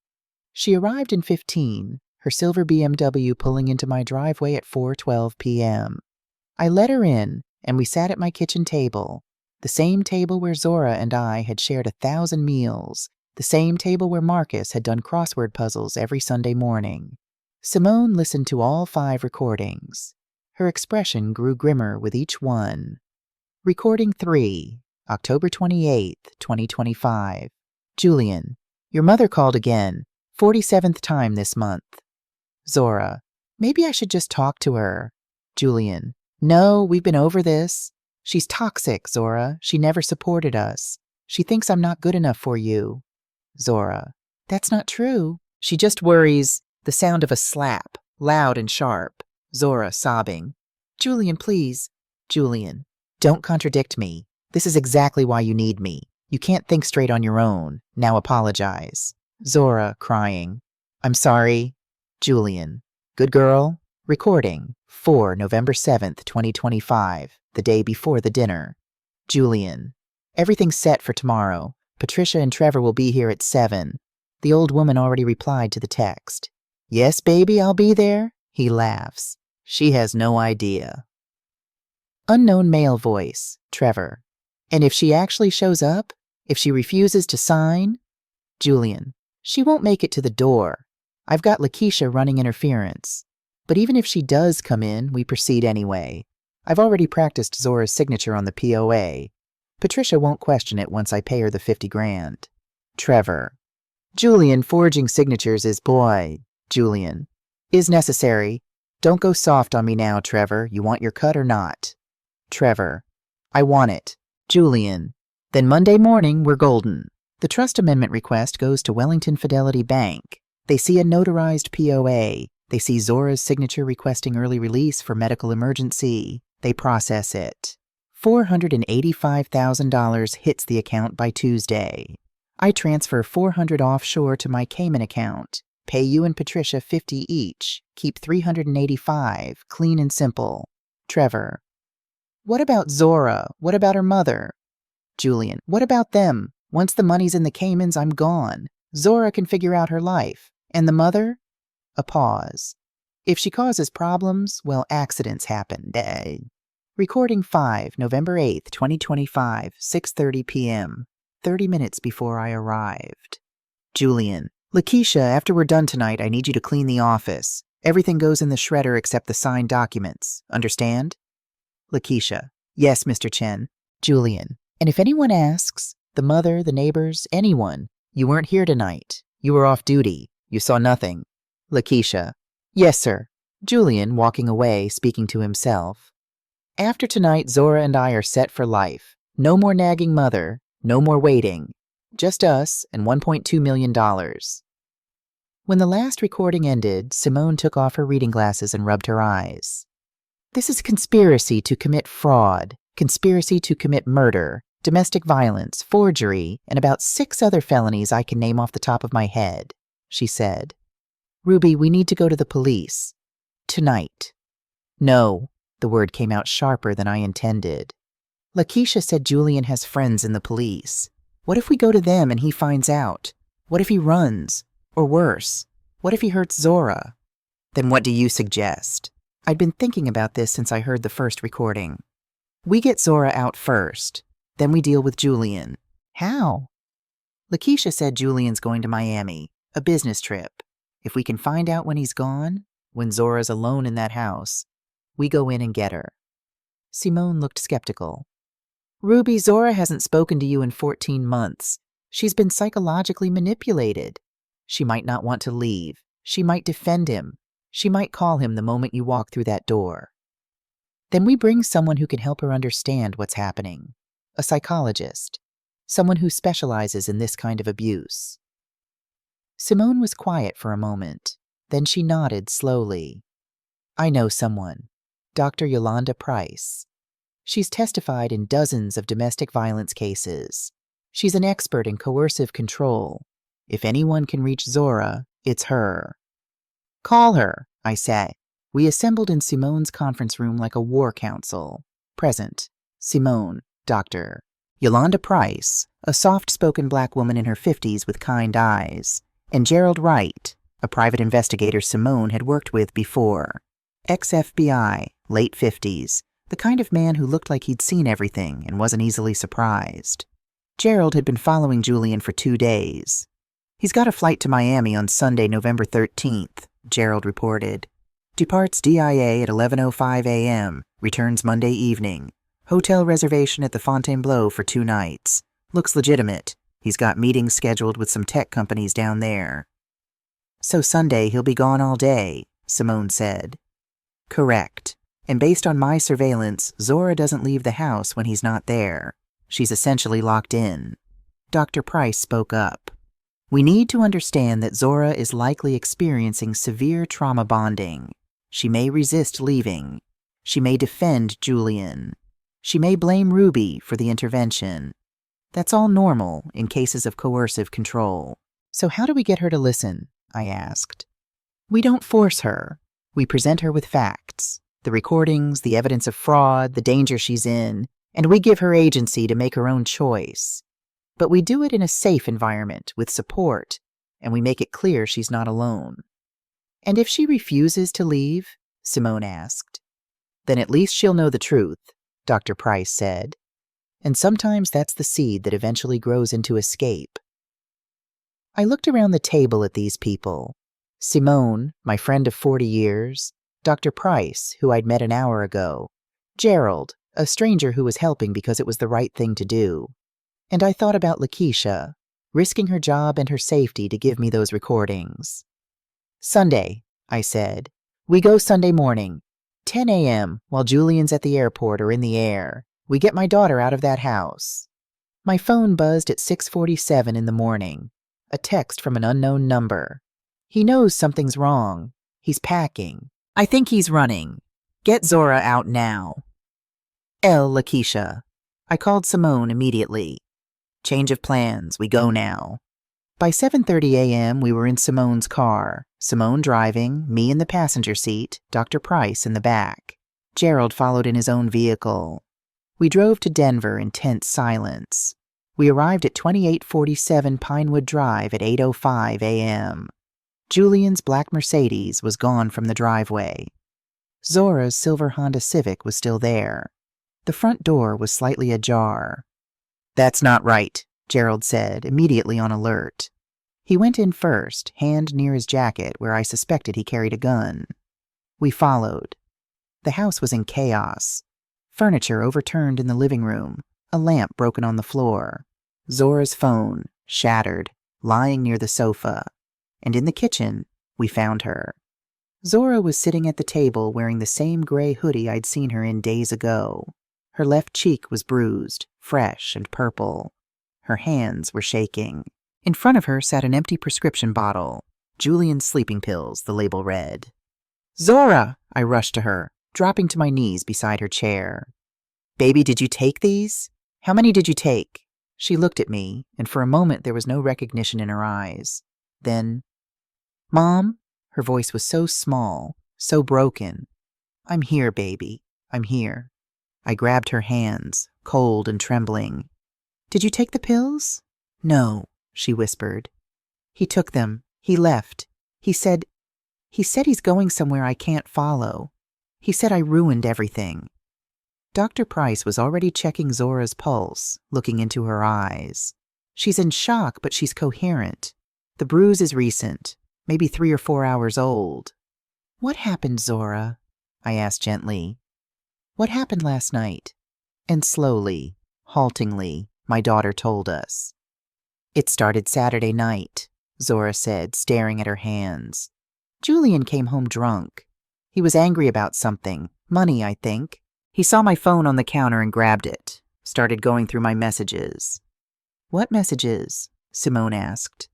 She arrived in 15, her silver BMW pulling into my driveway at 4:12 p.m. I let her in, and we sat at my kitchen table, the same table where Zora and I had shared 1,000 meals, the same table where Marcus had done crossword puzzles every Sunday morning. Simone listened to all 5 recordings. Her expression grew grimmer with each one. Recording 3, October 28th, 2025. Julian, your mother called again, 47th time this month. Zora, maybe I should just talk to her. Julian, no, we've been over this. She's toxic, Zora. She never supported us. She thinks I'm not good enough for you. Zora, that's not true. She just worries. The sound of a slap, loud and sharp. Zora, sobbing. Julian, please. Julian, don't contradict me. This is exactly why you need me. You can't think straight on your own. Now apologize. Zora, crying. I'm sorry. Julian, good girl. Recording, 4 November 7th, 2025, the day before the dinner. Julian, everything's set for tomorrow. Patricia and Trevor will be here at 7. The old woman already replied to the text. Yes, baby, I'll be there. He laughs. She has no idea. Unknown male voice, Trevor. And if she actually shows up? If she refuses to sign? Julian, she won't make it to the door. I've got Lakeisha running interference. But even if she does come in, we proceed anyway. I've already practiced Zora's signature on the POA. Patricia won't question it once I pay her the $50,000. Trevor. Julian, forging signatures is boy. Julian. Is necessary. Don't go soft on me now, Trevor. You want your cut or not? Trevor. I want it. Julian. Then Monday morning, we're golden. The trust amendment request goes to Wellington Fidelity Bank. They see a notarized POA. They see Zora's signature requesting early release for medical emergency. They process it. $485,000 hits the account by Tuesday. I transfer $400 offshore to my Cayman account. Pay you and Patricia $50 each. Keep $385, clean and simple. Trevor. What about Zora? What about her mother? Julian. What about them? Once the money's in the Caymans, I'm gone. Zora can figure out her life. And the mother? A pause. If she causes problems, well, accidents happen. Recording 5, November 8th, 2025, 6:30 p.m., 30 minutes before I arrived. Julian. Lakeisha, after we're done tonight, I need you to clean the office. Everything goes in the shredder except the signed documents. Understand? Lakeisha. Yes, Mr. Chen. Julian. And if anyone asks, the mother, the neighbors, anyone, you weren't here tonight. You were off duty. You saw nothing. Lakeisha. Yes, sir. Julian, walking away, speaking to himself. After tonight, Zora and I are set for life. No more nagging mother. No more waiting. Just us and $1.2 million. When the last recording ended, Simone took off her reading glasses and rubbed her eyes. This is conspiracy to commit fraud, conspiracy to commit murder, domestic violence, forgery, and about 6 other felonies I can name off the top of my head, she said. Ruby, we need to go to the police. Tonight. No, the word came out sharper than I intended. Lakeisha said Julian has friends in the police. What if we go to them and he finds out? What if he runs? Or worse, what if he hurts Zora? Then what do you suggest? I'd been thinking about this since I heard the first recording. We get Zora out first, then we deal with Julian. How? Lakeisha said Julian's going to Miami, a business trip. If we can find out when he's gone, when Zora's alone in that house, we go in and get her. Simone looked skeptical. Ruby, Zora hasn't spoken to you in 14 months. She's been psychologically manipulated. She might not want to leave. She might defend him. She might call him the moment you walk through that door. Then we bring someone who can help her understand what's happening. A psychologist. Someone who specializes in this kind of abuse. Simone was quiet for a moment. Then she nodded slowly. I know someone. Dr. Yolanda Price. She's testified in dozens of domestic violence cases. She's an expert in coercive control. If anyone can reach Zora, it's her. Call her, I say. We assembled in Simone's conference room like a war council. Present, Simone, Dr. Yolanda Price, a soft-spoken black woman in her 50s with kind eyes, and Gerald Wright, a private investigator Simone had worked with before. Ex-FBI, late 50s, the kind of man who looked like he'd seen everything and wasn't easily surprised. Gerald had been following Julian for 2 days. He's got a flight to Miami on Sunday, November 13th, Gerald reported. Departs DIA at 11:05 a.m., returns Monday evening. Hotel reservation at the Fontainebleau for 2 nights. Looks legitimate. He's got meetings scheduled with some tech companies down there. So Sunday he'll be gone all day, Simone said. Correct. And based on my surveillance, Zora doesn't leave the house when he's not there. She's essentially locked in. Dr. Price spoke up. We need to understand that Zora is likely experiencing severe trauma bonding. She may resist leaving. She may defend Julian. She may blame Ruby for the intervention. That's all normal in cases of coercive control. So how do we get her to listen? I asked. We don't force her. We present her with facts, the recordings, the evidence of fraud, the danger she's in, and we give her agency to make her own choice. But we do it in a safe environment with support, and we make it clear she's not alone. And if she refuses to leave, Simone asked, then at least she'll know the truth, Dr. Price said. And sometimes that's the seed that eventually grows into escape. I looked around the table at these people. Simone, my friend of 40 years, Dr. Price, who I'd met an hour ago, Gerald, a stranger who was helping because it was the right thing to do. And I thought about Lakeisha, risking her job and her safety to give me those recordings. Sunday, I said. We go Sunday morning, 10 a.m., while Julian's at the airport or in the air. We get my daughter out of that house. My phone buzzed at 6:47 in the morning. A text from an unknown number. He knows something's wrong. He's packing. I think he's running. Get Zora out now. Lakeisha. I called Simone immediately. Change of plans. We go now. By 7:30 a.m., we were in Simone's car. Simone driving, me in the passenger seat, Dr. Price in the back. Gerald followed in his own vehicle. We drove to Denver in tense silence. We arrived at 2847 Pinewood Drive at 8:05 a.m. Julian's black Mercedes was gone from the driveway. Zora's silver Honda Civic was still there. The front door was slightly ajar. That's not right, Gerald said, immediately on alert. He went in first, hand near his jacket where I suspected he carried a gun. We followed. The house was in chaos. Furniture overturned in the living room, a lamp broken on the floor. Zora's phone, shattered, lying near the sofa. And in the kitchen, we found her. Zora was sitting at the table wearing the same gray hoodie I'd seen her in days ago. Her left cheek was bruised, fresh and purple. Her hands were shaking. In front of her sat an empty prescription bottle. Julian's sleeping pills, the label read. Zora! I rushed to her, dropping to my knees beside her chair. Baby, did you take these? How many did you take? She looked at me, and for a moment there was no recognition in her eyes. Then, Mom? Her voice was so small, so broken. I'm here, baby. I'm here. I grabbed her hands, cold and trembling. Did you take the pills? No, she whispered. He took them. He left. He said he's going somewhere I can't follow. He said I ruined everything. Dr. Price was already checking Zora's pulse, looking into her eyes. She's in shock, but she's coherent. The bruise is recent, maybe 3 or 4 hours old. What happened, Zora? I asked gently. What happened last night? And slowly, haltingly, my daughter told us. It started Saturday night, Zora said, staring at her hands. Julian came home drunk. He was angry about something, money, I think. He saw my phone on the counter and grabbed it, started going through my messages. What messages? Simone asked.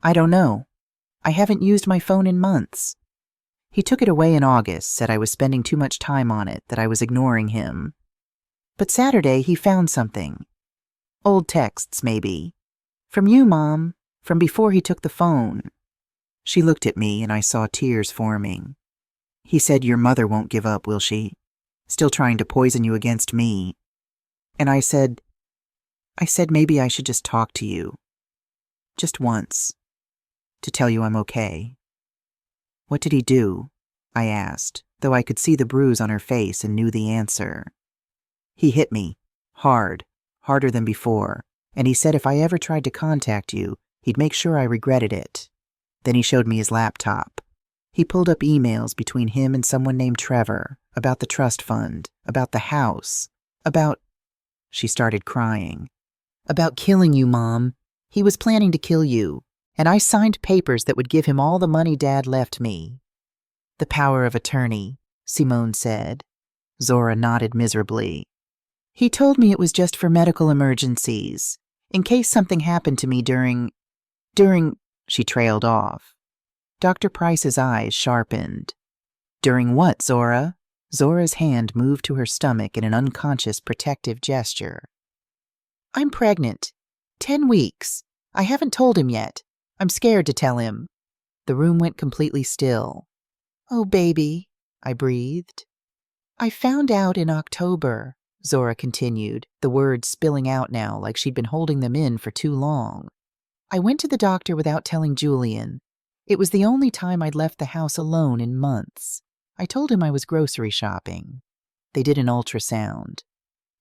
I don't know. I haven't used my phone in months. He took it away in August, said I was spending too much time on it, that I was ignoring him. But Saturday he found something. Old texts, maybe. From you, Mom, from before he took the phone. She looked at me and I saw tears forming. He said, your mother won't give up, will she? Still trying to poison you against me. And I said maybe I should just talk to you. Just once. To tell you I'm okay. What did he do? I asked, though I could see the bruise on her face and knew the answer. He hit me. Hard. Harder than before. And he said if I ever tried to contact you, he'd make sure I regretted it. Then he showed me his laptop. He pulled up emails between him and someone named Trevor, about the trust fund, about the house, about... She started crying. About killing you, Mom. He was planning to kill you, and I signed papers that would give him all the money Dad left me. The power of attorney, Simone said. Zora nodded miserably. He told me it was just for medical emergencies, in case something happened to me during... She trailed off. Dr. Price's eyes sharpened. During what, Zora? Zora's hand moved to her stomach in an unconscious protective gesture. I'm pregnant. 10 weeks. I haven't told him yet. I'm scared to tell him. The room went completely still. Oh, baby, I breathed. I found out in October, Zora continued, the words spilling out now like she'd been holding them in for too long. I went to the doctor without telling Julian. It was the only time I'd left the house alone in months. I told him I was grocery shopping. They did an ultrasound.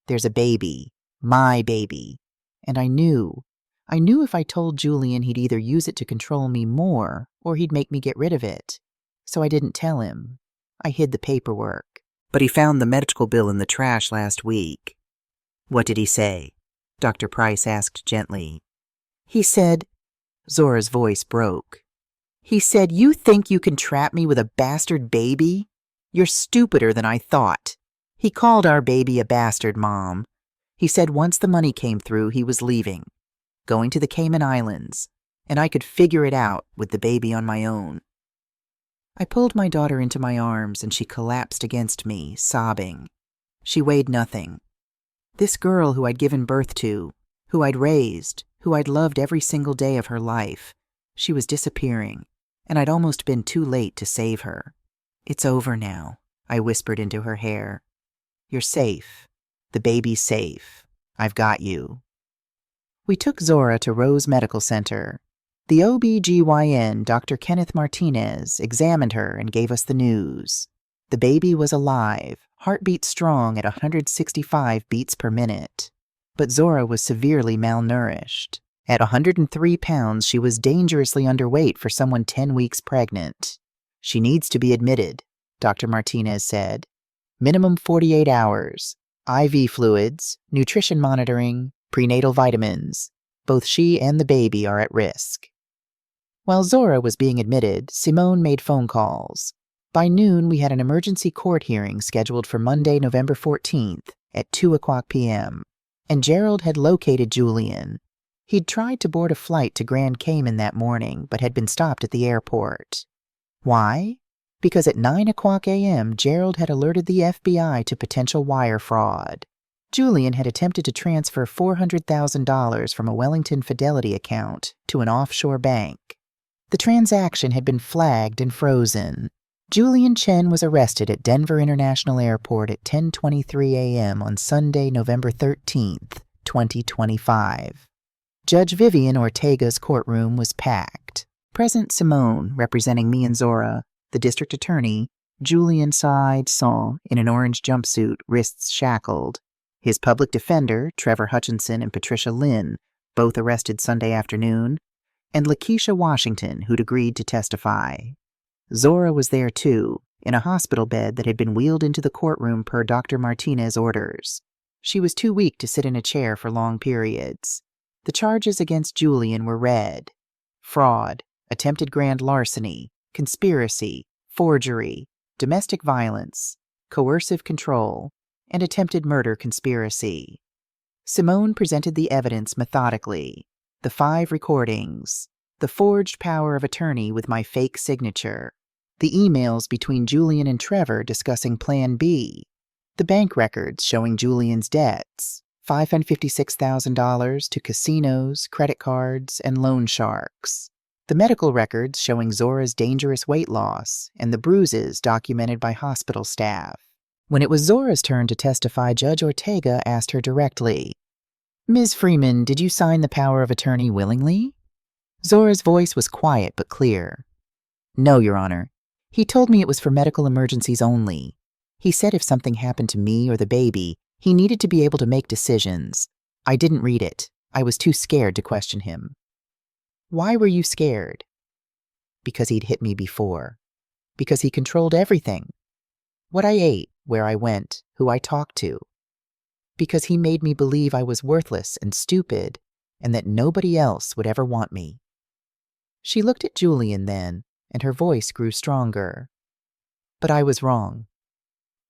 There's a baby. My baby. And I knew if I told Julian he'd either use it to control me more or he'd make me get rid of it. So I didn't tell him. I hid the paperwork. But he found the medical bill in the trash last week. What did he say? Dr. Price asked gently. He said, Zora's voice broke. He said, you think you can trap me with a bastard baby? You're stupider than I thought. He called our baby a bastard, Mom. He said once the money came through, he was leaving, going to the Cayman Islands, and I could figure it out with the baby on my own. I pulled my daughter into my arms and she collapsed against me, sobbing. She weighed nothing. This girl who I'd given birth to, who I'd raised, who I'd loved every single day of her life, she was disappearing, and I'd almost been too late to save her. It's over now, I whispered into her hair. You're safe. The baby's safe. I've got you. We took Zora to Rose Medical Center. The OB-GYN, Dr. Kenneth Martinez, examined her and gave us the news. The baby was alive, heartbeat strong at 165 beats per minute. But Zora was severely malnourished. At 103 pounds, she was dangerously underweight for someone 10 weeks pregnant. She needs to be admitted, Dr. Martinez said. Minimum 48 hours, IV fluids, nutrition monitoring, prenatal vitamins. Both she and the baby are at risk. While Zora was being admitted, Simone made phone calls. By noon, we had an emergency court hearing scheduled for Monday, November 14th at 2:00 p.m. And Gerald had located Julian. He'd tried to board a flight to Grand Cayman that morning, but had been stopped at the airport. Why? Because at 9:00 a.m., Gerald had alerted the FBI to potential wire fraud. Julian had attempted to transfer $400,000 from a Wellington Fidelity account to an offshore bank. The transaction had been flagged and frozen, Julian Chen was arrested at Denver International Airport at 10:23 a.m. on Sunday, November 13th, 2025. Judge Vivian Ortega's courtroom was packed. Present Simone, representing me and Zora, the district attorney, Julian Said-Son in an orange jumpsuit, wrists shackled. His public defender, Trevor Hutchinson and Patricia Lynn, both arrested Sunday afternoon, and Lakeisha Washington, who'd agreed to testify. Zora was there too, in a hospital bed that had been wheeled into the courtroom per Dr. Martinez's orders. She was too weak to sit in a chair for long periods. The charges against Julian were read: fraud, attempted grand larceny, conspiracy, forgery, domestic violence, coercive control, and attempted murder conspiracy. Simone presented the evidence methodically: the 5 recordings, the forged power of attorney with my fake signature, the emails between Julian and Trevor discussing Plan B, the bank records showing Julian's debts, $556,000 to casinos, credit cards, and loan sharks, the medical records showing Zora's dangerous weight loss, and the bruises documented by hospital staff. When it was Zora's turn to testify, Judge Ortega asked her directly, "Ms. Freeman, did you sign the power of attorney willingly?" Zora's voice was quiet but clear. "No, Your Honor. He told me it was for medical emergencies only. He said if something happened to me or the baby, he needed to be able to make decisions. I didn't read it. I was too scared to question him." "Why were you scared?" "Because he'd hit me before. Because he controlled everything. What I ate, where I went, who I talked to. Because he made me believe I was worthless and stupid, and that nobody else would ever want me." She looked at Julian then, and her voice grew stronger. "But I was wrong.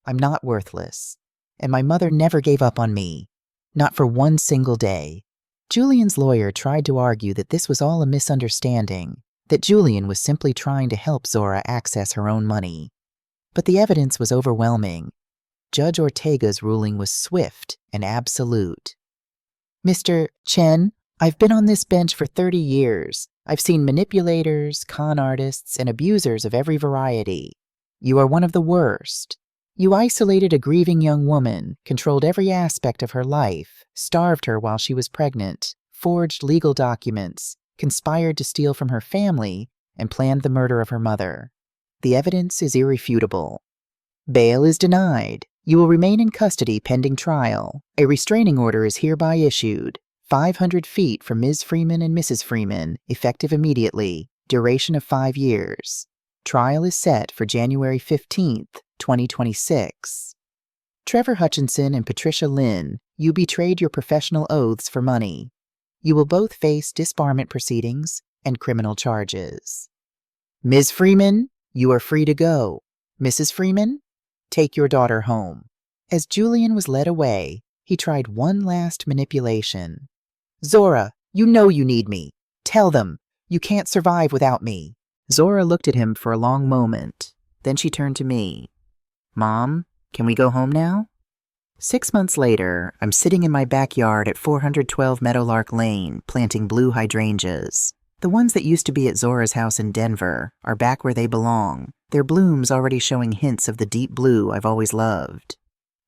I'm not worthless, and my mother never gave up on me, not for one single day." Julian's lawyer tried to argue that this was all a misunderstanding, that Julian was simply trying to help Zora access her own money. But the evidence was overwhelming. Judge Ortega's ruling was swift and absolute. "Mr. Chen, I've been on this bench for 30 years. I've seen manipulators, con artists, and abusers of every variety. You are one of the worst. You isolated a grieving young woman, controlled every aspect of her life, starved her while she was pregnant, forged legal documents, conspired to steal from her family, and planned the murder of her mother. The evidence is irrefutable. Bail is denied. You will remain in custody pending trial. A restraining order is hereby issued. 500 feet from Ms. Freeman and Mrs. Freeman, effective immediately. Duration of 5 years. Trial is set for January 15th, 2026. Trevor Hutchinson and Patricia Lynn, you betrayed your professional oaths for money. You will both face disbarment proceedings and criminal charges. Ms. Freeman, you are free to go. Mrs. Freeman, take your daughter home." As Julian was led away, he tried one last manipulation. "Zora, you know you need me. Tell them. You can't survive without me." Zora looked at him for a long moment. Then she turned to me. "Mom, can we go home now?" 6 months later, I'm sitting in my backyard at 412 Meadowlark Lane, planting blue hydrangeas. The ones that used to be at Zora's house in Denver are back where they belong, their blooms already showing hints of the deep blue I've always loved.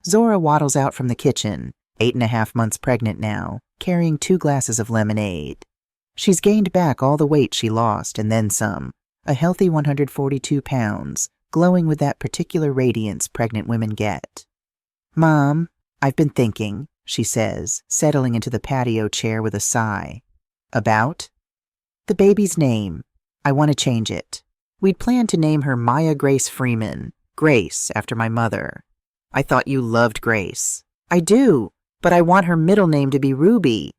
Zora waddles out from the kitchen, 8.5 months pregnant now, carrying 2 glasses of lemonade. She's gained back all the weight she lost and then some, a healthy 142 pounds, glowing with that particular radiance pregnant women get. "Mom, I've been thinking," she says, settling into the patio chair with a sigh. "About?" "The baby's name. I want to change it. We'd planned to name her Maya Grace Freeman, Grace after my mother. I thought you loved Grace." "I do, but I want her middle name to be Ruby.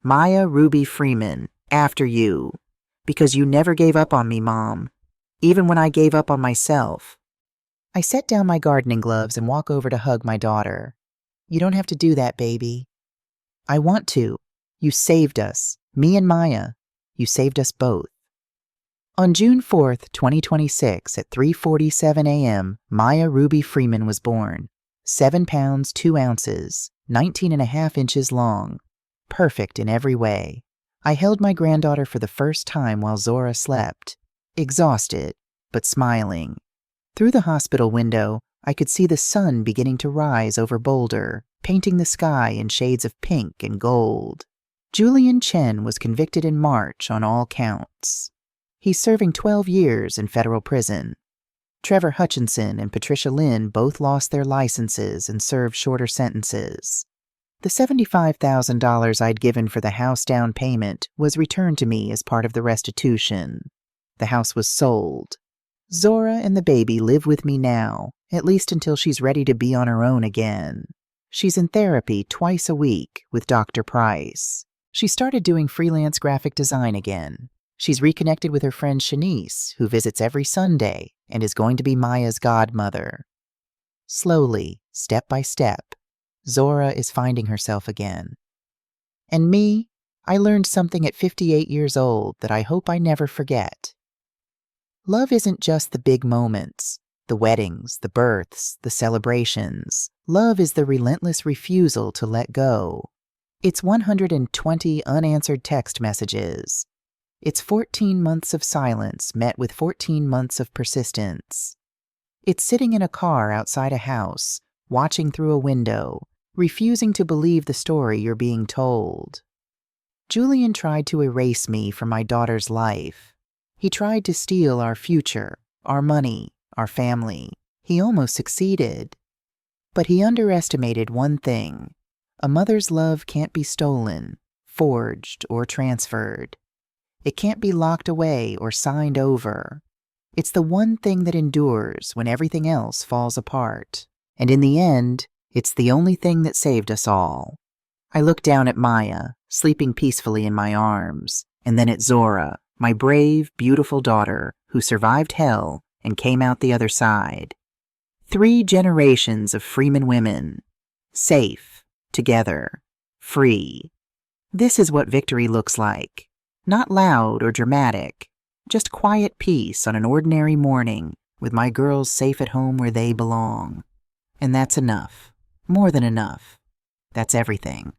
Maya Ruby Freeman, after you. Because you never gave up on me, Mom. Even when I gave up on myself." I set down my gardening gloves and walk over to hug my daughter. "You don't have to do that, baby." "I want to. You saved us, me and Maya. You saved us both." On June 4th, 2026, at 3:47 a.m., Maya Ruby Freeman was born. 7 pounds, 2 ounces, 19.5 inches long. Perfect in every way. I held my granddaughter for the first time while Zora slept. Exhausted, but smiling. Through the hospital window, I could see the sun beginning to rise over Boulder, painting the sky in shades of pink and gold. Julian Chen was convicted in March on all counts. He's serving 12 years in federal prison. Trevor Hutchinson and Patricia Lynn both lost their licenses and served shorter sentences. The $75,000 I'd given for the house down payment was returned to me as part of the restitution. The house was sold. Zora and the baby live with me now, at least until she's ready to be on her own again. She's in therapy twice a week with Dr. Price. She started doing freelance graphic design again. She's reconnected with her friend Shanice, who visits every Sunday and is going to be Maya's godmother. Slowly, step by step, Zora is finding herself again. And me, I learned something at 58 years old that I hope I never forget. Love isn't just the big moments, the weddings, the births, the celebrations. Love is the relentless refusal to let go. It's 120 unanswered text messages. It's 14 months of silence met with 14 months of persistence. It's sitting in a car outside a house, watching through a window, refusing to believe the story you're being told. Julian tried to erase me from my daughter's life. He tried to steal our future, our money, our family. He almost succeeded. But he underestimated one thing. A mother's love can't be stolen, forged, or transferred. It can't be locked away or signed over. It's the one thing that endures when everything else falls apart. And in the end, it's the only thing that saved us all. I looked down at Maya, sleeping peacefully in my arms, and then at Zora, my brave, beautiful daughter who survived hell and came out the other side. 3 generations of Freeman women, safe, together, free. This is what victory looks like. Not loud or dramatic, just quiet peace on an ordinary morning with my girls safe at home where they belong. And that's enough. More than enough. That's everything.